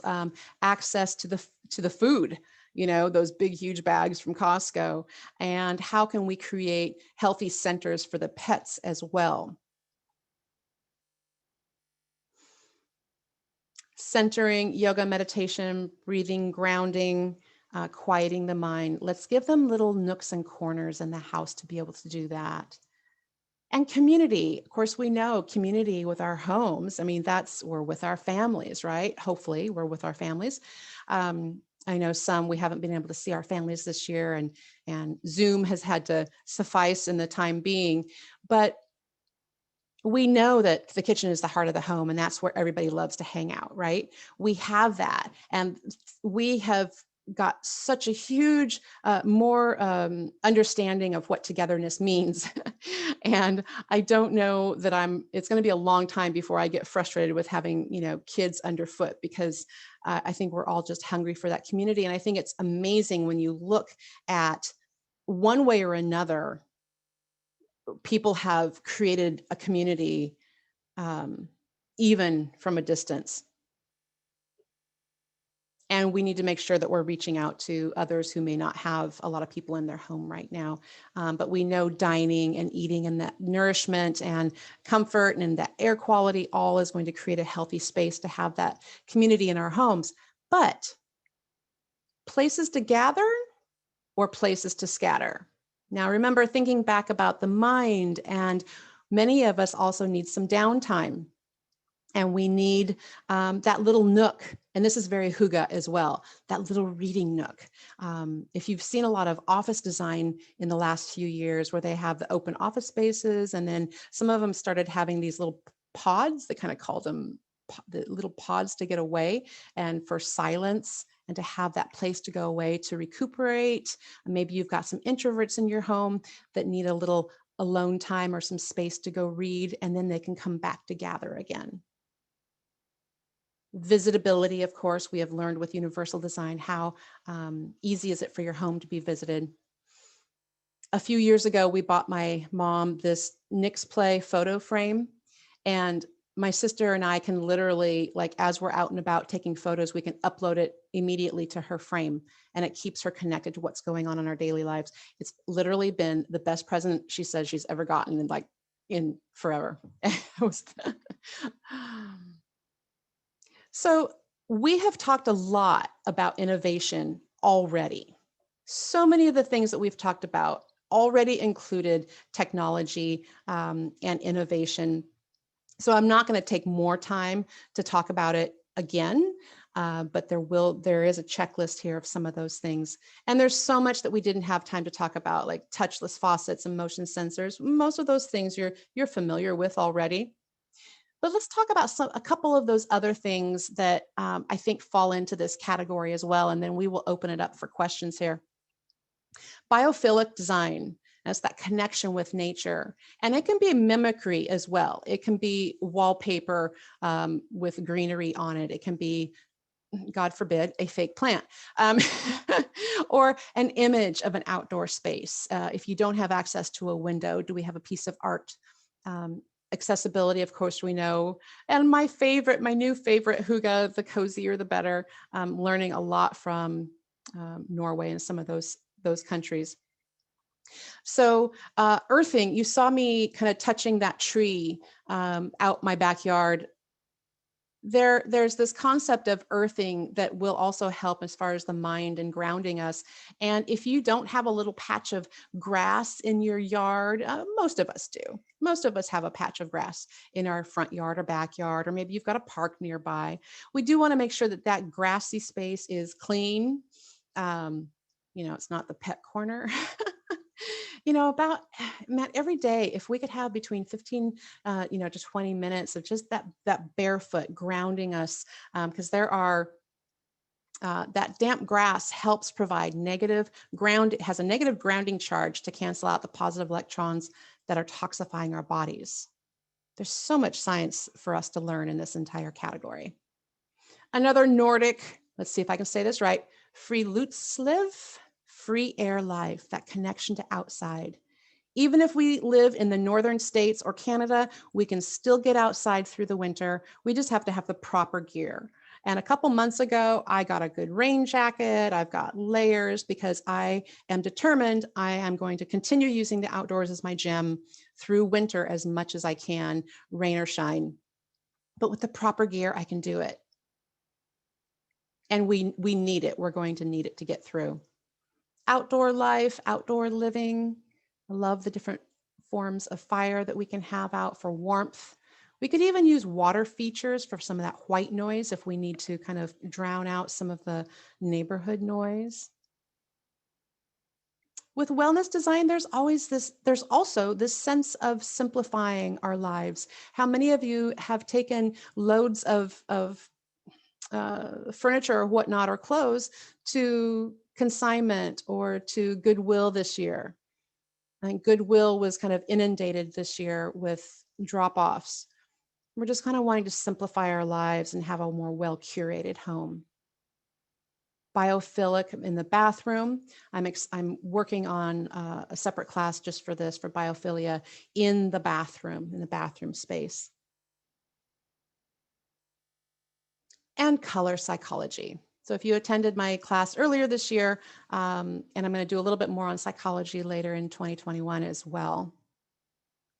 access to the food, you know, those big, huge bags from Costco. And how can we create healthy centers for the pets as well? Centering, yoga, meditation, breathing, grounding, quieting the mind. Let's give them little nooks and corners in the house to be able to do that. And community, of course, we know community with our homes. I mean, we're with our families, right? Hopefully we're with our families. I know we haven't been able to see our families this year, and Zoom has had to suffice in the time being, but we know that the kitchen is the heart of the home, and that's where everybody loves to hang out, right? We have that, and we have got such a huge, more understanding of what togetherness means. And I don't know that it's going to be a long time before I get frustrated with having, you know, kids underfoot, because I think we're all just hungry for that community. And I think it's amazing when you look at one way or another, people have created a community, even from a distance. And we need to make sure that we're reaching out to others who may not have a lot of people in their home right now. But we know dining and eating and that nourishment and comfort and that air quality all is going to create a healthy space to have that community in our homes. But places to gather or places to scatter? Now, remember, thinking back about the mind, and many of us also need some downtime. And we need that little nook. And this is very hygge as well, that little reading nook. If you've seen a lot of office design in the last few years where they have the open office spaces, and then some of them started having these little pods, they kind of called them the little pods to get away and for silence and to have that place to go away to recuperate. Maybe you've got some introverts in your home that need a little alone time or some space to go read, and then they can come back to gather again. Visitability, of course, we have learned with universal design, how easy is it for your home to be visited. A few years ago, we bought my mom this Nix Play photo frame, and my sister and I can literally, like, as we're out and about taking photos, we can upload it immediately to her frame, and it keeps her connected to what's going on in our daily lives. It's literally been the best present she says she's ever gotten in forever. So we have talked a lot about innovation already. So many of the things that we've talked about already included technology and innovation. So I'm not going to take more time to talk about it again, but there is a checklist here of some of those things. And there's so much that we didn't have time to talk about, like touchless faucets and motion sensors. Most of those things you're familiar with already. But let's talk about a couple of those other things that I think fall into this category as well, and then we will open it up for questions here. Biophilic design, that's that connection with nature. And it can be mimicry as well. It can be wallpaper with greenery on it. It can be, God forbid, a fake plant, or an image of an outdoor space. If you don't have access to a window, do we have a piece of art? Accessibility, of course, we know. And my new favorite, Hygge, the cozier, the better. Learning a lot from Norway and some of those countries. So earthing, you saw me kind of touching that tree out my backyard. There's this concept of earthing that will also help as far as the mind and grounding us. And if you don't have a little patch of grass in your yard, most of us do. Most of us have a patch of grass in our front yard or backyard, or maybe you've got a park nearby. We do want to make sure that that grassy space is clean. It's not the pet corner. About, Matt, every day, if we could have between 15, to 20 minutes of just that barefoot grounding us, because that damp grass helps provide it has a negative grounding charge to cancel out the positive electrons that are toxifying our bodies. There's so much science for us to learn in this entire category. Another Nordic, let's see if I can say this right, friluftsliv, free air life, that connection to outside. Even if we live in the northern states or Canada, we can still get outside through the winter. We just have to have the proper gear. And a couple months ago, I got a good rain jacket. I've got layers because I am determined I am going to continue using the outdoors as my gym through winter as much as I can, rain or shine. But with the proper gear, I can do it. And we need it. We're going to need it to get through. Outdoor life, outdoor living. I love the different forms of fire that we can have out for warmth. We could even use water features for some of that white noise if we need to kind of drown out some of the neighborhood noise. With wellness design, there's also this sense of simplifying our lives. How many of you have taken loads of furniture or whatnot, or clothes, to consignment or to Goodwill this year? I think Goodwill was kind of inundated this year with drop-offs. We're just kind of wanting to simplify our lives and have a more well-curated home. Biophilic in the bathroom. I'm working on a separate class just for this, for biophilia in the bathroom space. And color psychology. So if you attended my class earlier this year, and I'm going to do a little bit more on psychology later in 2021 as well.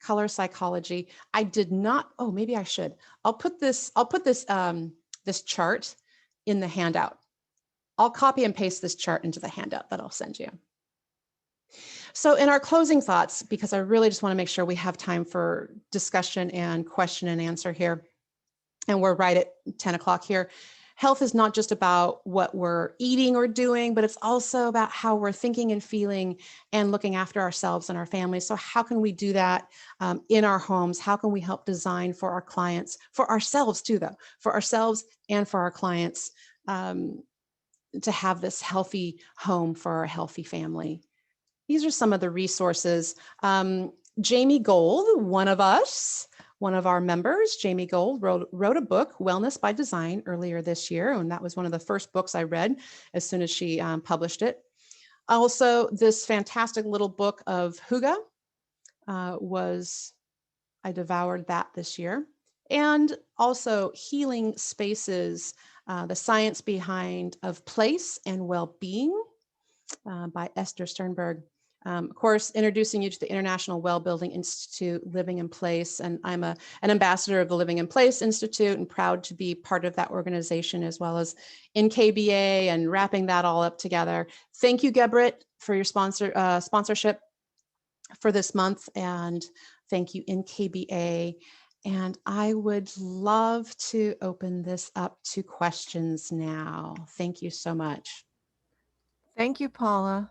Color psychology. I did not, maybe I should. I'll put this chart in the handout. I'll copy and paste this chart into the handout that I'll send you. So in our closing thoughts, because I really just want to make sure we have time for discussion and question and answer here, and we're right at 10 o'clock here. Health is not just about what we're eating or doing, but it's also about how we're thinking and feeling and looking after ourselves and our families. So how can we do that in our homes? How can we help design for our clients, for ourselves too, though, for ourselves and for our clients, to have this healthy home for our healthy family? These are some of the resources. Jamie Gold, one of us, One of our members, Jamie Gold, wrote a book, Wellness by Design, earlier this year. And that was one of the first books I read as soon as she published it. Also, this fantastic little book of Huga I devoured that this year. And also Healing Spaces, the science behind of place and well-being by Esther Sternberg. Of course, introducing you to the International Well-Building Institute, Living in Place. And I'm an ambassador of the Living in Place Institute and proud to be part of that organization, as well as in KBA and wrapping that all up together. Thank you, Gebrit, for your sponsorship for this month. And thank you, NKBA. And I would love to open this up to questions now. Thank you so much. Thank you, Paula.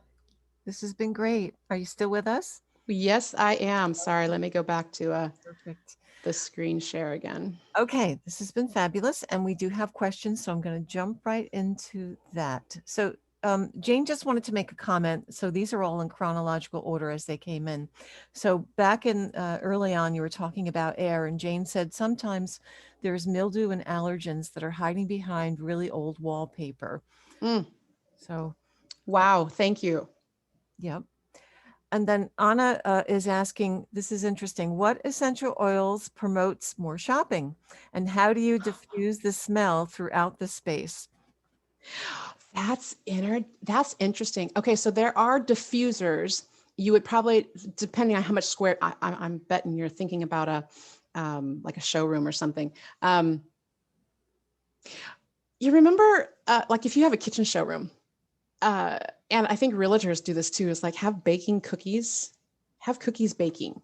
This has been great. Are you still with us? Yes, I am. Sorry, let me go back to Perfect. the screen share again. Okay, this has been fabulous. And we do have questions, so I'm going to jump right into that. So Jane just wanted to make a comment. So these are all in chronological order as they came in. So back in early on, you were talking about air, and Jane said sometimes there's mildew and allergens that are hiding behind really old wallpaper. So, wow, thank you. Yep. And then Anna is asking, this is interesting, what essential oils promotes more shopping? And how do you diffuse the smell throughout the space? That's interesting. Okay, so there are diffusers. You would probably, depending on how much square, I'm betting you're thinking about like a showroom or something. You remember, like if you have a kitchen showroom, and I think realtors do this too, is like have baking cookies, have cookies baking.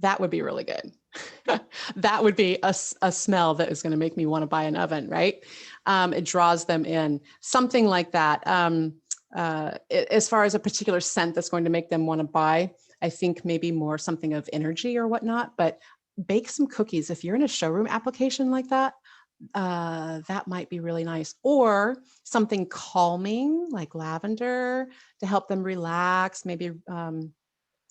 That would be really good. That would be a smell that is going to make me want to buy an oven, right? It draws them in, something like that. As far as a particular scent that's going to make them want to buy, I think maybe more something of energy or whatnot, but bake some cookies. If you're in a showroom application like that, that might be really nice. Or something calming like lavender to help them relax, maybe, so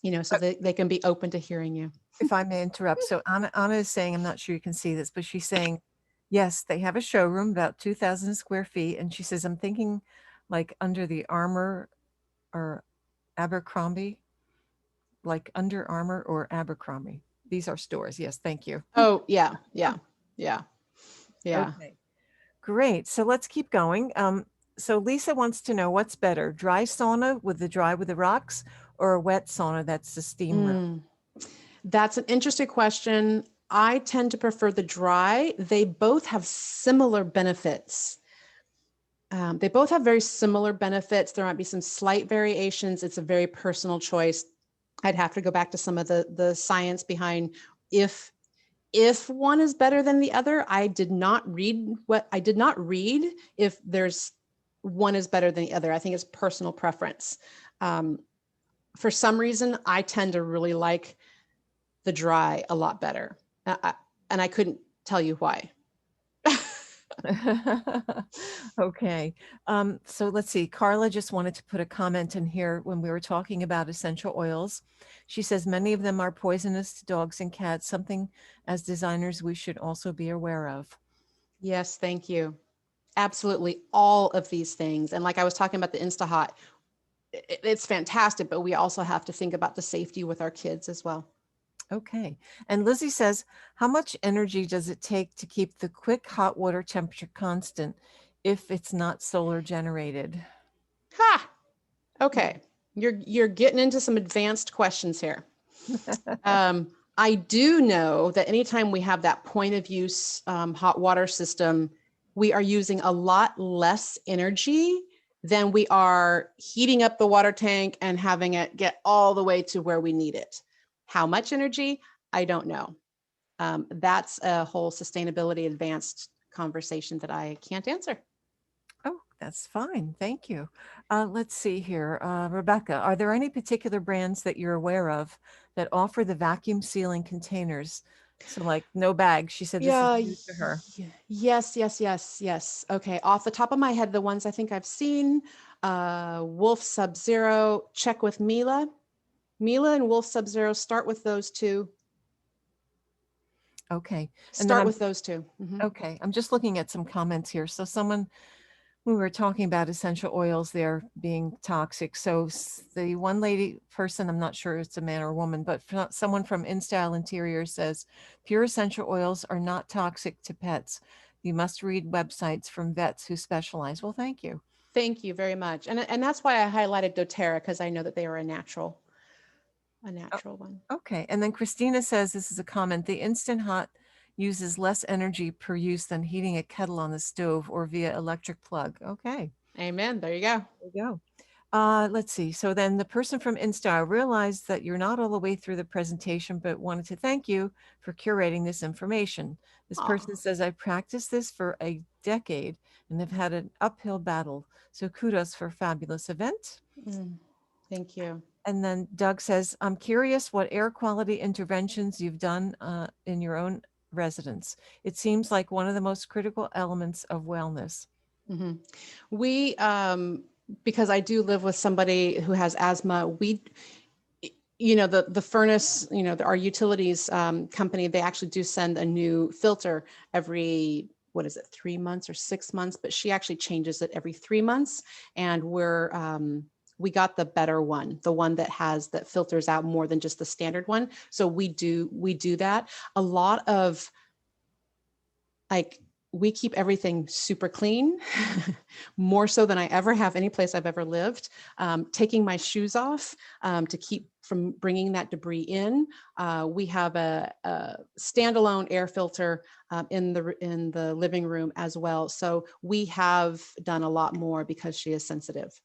that they can be open to hearing you. If I may interrupt. So Anna is saying, I'm not sure you can see this, but she's saying, yes, they have a showroom about 2,000 square feet. And she says, I'm thinking like under the Armour or Abercrombie, like Under Armour or Abercrombie. These are stores. Yes, thank you. Oh, yeah. Okay, great. So let's keep going. So Lisa wants to know what's better, dry sauna with the rocks or a wet sauna that's the steam room? That's an interesting question. I tend to prefer the dry. They both have similar benefits. They both have very similar benefits. There might be some slight variations. It's a very personal choice. I'd have to go back to some of the science behind if one is better than the other. I did not read if there's one is better than the other. I think it's personal preference. For some reason, I tend to really like the dry a lot better. And I couldn't tell you why. Okay. So let's see. Carla just wanted to put a comment in here when we were talking about essential oils. She says many of them are poisonous to dogs and cats, something as designers we should also be aware of. Yes, thank you. Absolutely. All of these things. And like I was talking about the InstaHot, it's fantastic, but we also have to think about the safety with our kids as well. Okay. And Lizzie says, how much energy does it take to keep the quick hot water temperature constant if it's not solar generated? Ha! Okay. You're getting into some advanced questions here. I do know that anytime we have that point of use hot water system, we are using a lot less energy than we are heating up the water tank and having it get all the way to where we need it. How much energy? I don't know. That's a whole sustainability advanced conversation that I can't answer. Oh, that's fine. Thank you. Let's see here. Rebecca, are there any particular brands that you're aware of that offer the vacuum sealing containers? So like no bag. She said this is new to her. Yes. Okay. Off the top of my head, the ones I think I've seen, Wolf Sub-Zero, check with Mila. Mila and Wolf Sub-Zero, start with those two. Okay. And then Start with those two. Mhm. okay, I'm just looking at some comments here. So someone, we were talking about essential oils there being toxic. So the one lady person, I'm not sure it's a man or a woman, but someone from InStyle Interior says pure essential oils are not toxic to pets. You must read websites from vets who specialize. Well, thank you. Thank you very much. And that's why I highlighted doTERRA, because I know that they are a natural one. Okay. And then Christina says, this is a comment, the Instant Hot uses less energy per use than heating a kettle on the stove or via electric plug. Okay. Amen. There you go. There you go. Let's see. So then the person from InStyle realized that you're not all the way through the presentation, but wanted to thank you for curating this information. This Aw. person says, I practiced this for a decade and have had an uphill battle. So kudos for a fabulous event. Thank you. And then Doug says, I'm curious what air quality interventions you've done in your own residence. It seems like one of the most critical elements of wellness. We, because I do live with somebody who has asthma, we, the furnace, our utilities company, they actually do send a new filter every, 3 months or 6 months, but she actually changes it every 3 months. And we got the better one, the one that filters out more than just the standard one. So we do that. A lot of, like, we keep everything super clean, more so than I ever have any place I've ever lived. Taking my shoes off to keep from bringing that debris in. We have a standalone air filter in the living room as well. So we have done a lot more because she is sensitive.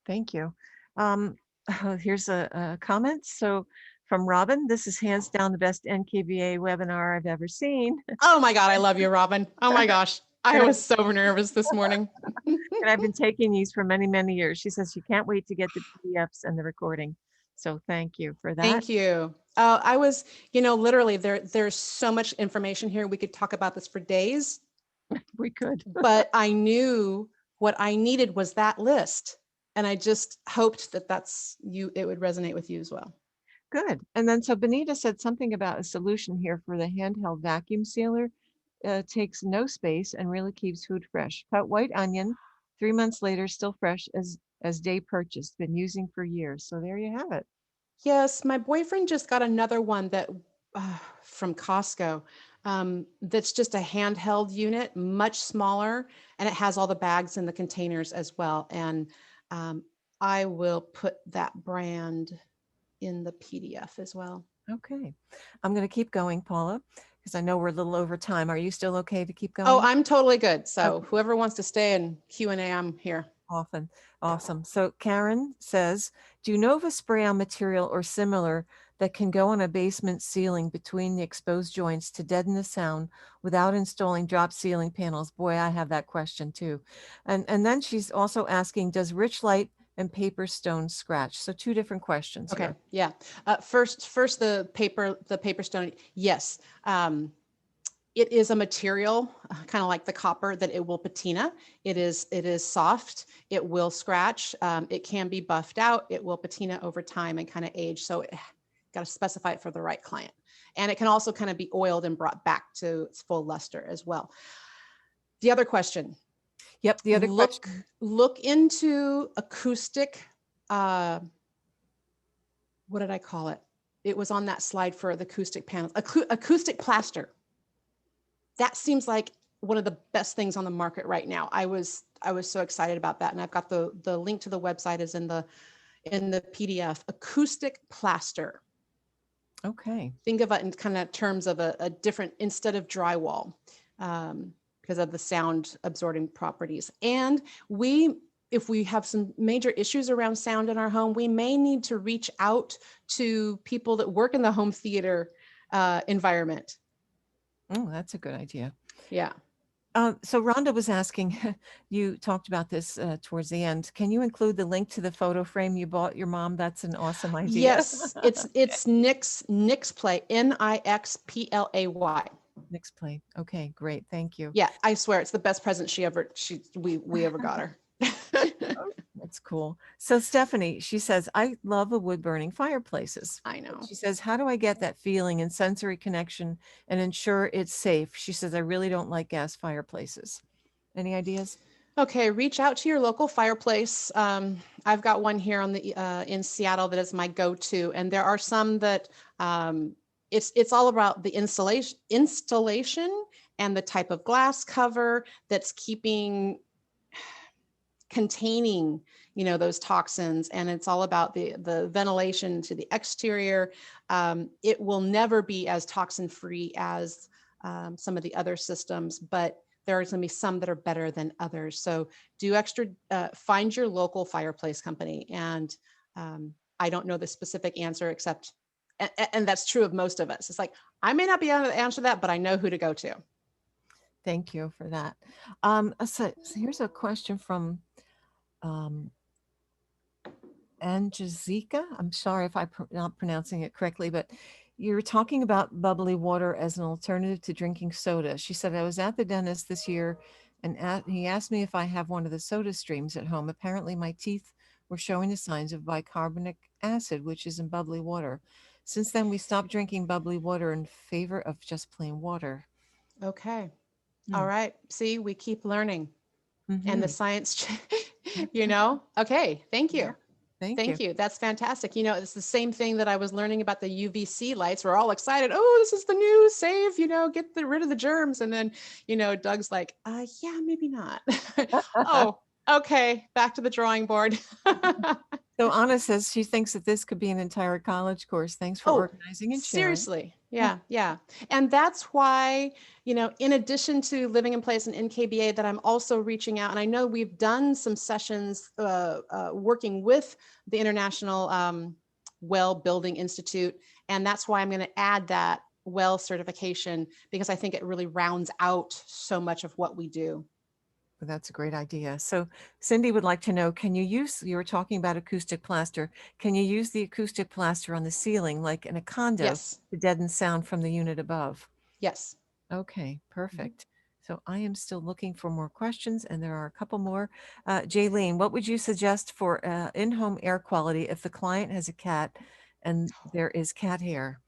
Thank you. Here's a comment. So from Robin, this is hands down the best NKBA webinar I've ever seen. Oh my God, I love you, Robin. Oh my gosh. I And was so nervous this morning. and I've been taking these for many, many years. She says she can't wait to get the PDFs and the recording. So thank you for that. Thank you. I was, literally there's so much information here. We could talk about this for days, We could. but I knew what I needed was that list. And I just hoped that it would resonate with you as well. Good. And then so Benita said something about a solution here for the handheld vacuum sealer. Takes no space and really keeps food fresh. Cut white onion, 3 months later, still fresh as day purchased, been using for years. So there you have it. Yes, my boyfriend just got another one that from Costco. That's just a handheld unit, much smaller, and it has all the bags and the containers as well. And I will put that brand in the PDF as well. Okay. I'm going to keep going, Paula, because I know we're a little over time. Are you still okay to keep going? Oh, I'm totally good. So Okay. whoever wants to stay in Q&A, I'm here. Awesome. So Karen says, do you know of a spray-on material or similar that can go on a basement ceiling between the exposed joints to deaden the sound without installing drop ceiling panels? Boy, I have that question too. And then she's also asking, does rich light and paper stone scratch? So two different questions Okay. here. Yeah. First the paper stone. Yes. It is a material, kind of like the copper, that it will patina. It is soft. It will scratch. It can be buffed out. It will patina over time and kind of age. So got to specify it for the right client. And it can also kind of be oiled and brought back to its full luster as well. The other question. Yep. The other question. Look into acoustic. What did I call it? It was on that slide for the acoustic panels. Acoustic plaster. That seems like one of the best things on the market right now. I was so excited about that. And I've got the link to the website is in the PDF. Acoustic plaster. Okay. Think of it in kind of terms of a different, instead of drywall, because of the sound absorbing properties. And if we have some major issues around sound in our home, we may need to reach out to people that work in the home theater environment. Oh, that's a good idea. Yeah. So Rhonda was asking, you talked about this towards the end. Can you include the link to the photo frame you bought your mom? That's an awesome idea. Yes, it's Nixplay, Nixplay. Nixplay. Okay, great. Thank you. Yeah, I swear it's the best present we ever got her. That's cool. So Stephanie, she says, I love a wood burning fireplaces. I But know. she says, how do I get that feeling and sensory connection and ensure it's safe? She says, I really don't like gas fireplaces. Any ideas? Okay, reach out to your local fireplace. I've got one here on the in Seattle that is my go-to, and there are some that it's all about the installation and the type of glass cover that's containing, those toxins, and it's all about the ventilation to the exterior. It will never be as toxin free as some of the other systems, but there are going to be some that are better than others. So do extra, find your local fireplace company. And I don't know the specific answer except, and that's true of most of us. It's like, I may not be able to answer that, but I know who to go to. Thank you for that. So here's a question from um, Angelica. I'm sorry if I'm not pronouncing it correctly, but you're talking about bubbly water as an alternative to drinking soda. She said, I was at the dentist this year and he asked me if I have one of the soda streams at home. Apparently, my teeth were showing the signs of bicarbonic acid, which is in bubbly water. Since then, we stopped drinking bubbly water in favor of just plain water. Okay. All Hmm. right. See, we keep learning and the Mm-hmm. science, okay. Thank Yeah. you. Thank you. Thank you. That's fantastic. It's the same thing that I was learning about the UVC lights. We're all excited. Oh, this is the new safe, get rid of the germs. And then, Doug's like, yeah, maybe not. Oh, okay. Back to the drawing board. So Anna says she thinks that this could be an entire college course. Thanks for Oh, organizing and sharing. seriously. Yeah, yeah. And that's why, in addition to Living in Place and NKBA, that I'm also reaching out. And I know we've done some sessions working with the International Well Building Institute. And that's why I'm going to add that well certification, because I think it really rounds out so much of what we do. That's a great idea. So Cindy would like to know, you were talking about acoustic plaster. Can you use the acoustic plaster on the ceiling, like in a condo, Yes, to deaden sound from the unit above? yes. Okay, Mhm. perfect. So I am still looking for more questions, and there are a couple more. Jaylene, what would you suggest for in-home air quality if the client has a cat and there is cat hair?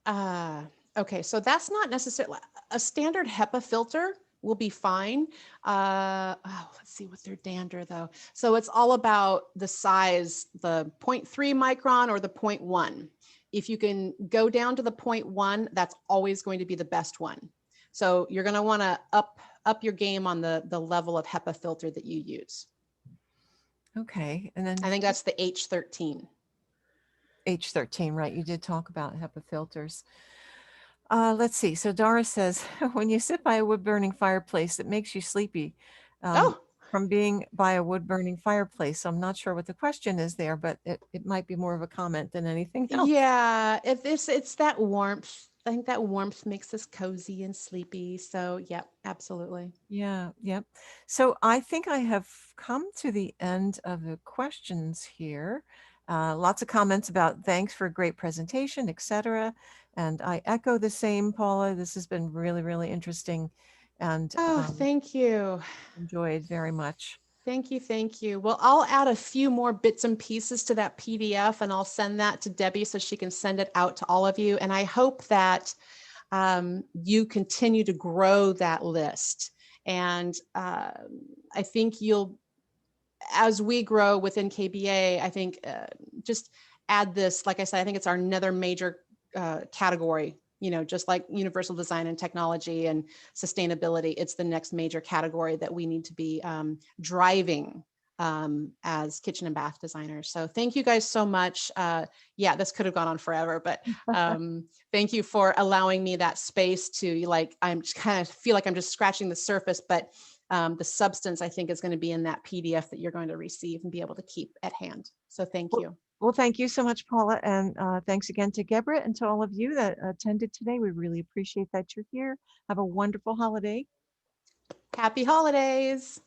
Uh, okay, so that's not necessarily a standard HEPA filter will be fine. Let's see what's their dander though. So it's all about the size, the 0.3 micron or the 0.1. If you can go down to the 0.1, that's always going to be the best one. So you're going to want to up your game on the level of HEPA filter that you use. Okay, and then I think that's the H13. H13, right? You did talk about HEPA filters. Let's see. So Doris says, when you sit by a wood burning fireplace, it makes you sleepy um, Oh, from being by a wood burning fireplace. So I'm not sure what the question is there, but it might be more of a comment than anything else. yeah, it's that warmth. I think that warmth makes us cozy and sleepy. So, yeah, absolutely. Yeah, yep. So I think I have come to the end of the questions here. Lots of comments about thanks for a great presentation, etc. And I echo the same, Paula. This has been really, really interesting and Oh, thank you. enjoyed very much. Thank you. Thank you. Well, I'll add a few more bits and pieces to that PDF and I'll send that to Debbie so she can send it out to all of you. And I hope that you continue to grow that list. And I think as we grow within KBA, I think just add this, like I said, I think it's our another major category, just like universal design and technology and sustainability. It's the next major category that we need to be driving as kitchen and bath designers. So thank you guys so much. Yeah, this could have gone on forever, but thank you for allowing me that space to I'm just kind of feel like I'm just scratching the surface, but the substance I think is going to be in that PDF that you're going to receive and be able to keep at hand. So thank Well, you. well, thank you so much, Paula. And thanks again to Gebra and to all of you that attended today. We really appreciate that you're here. Have a wonderful holiday. Happy holidays.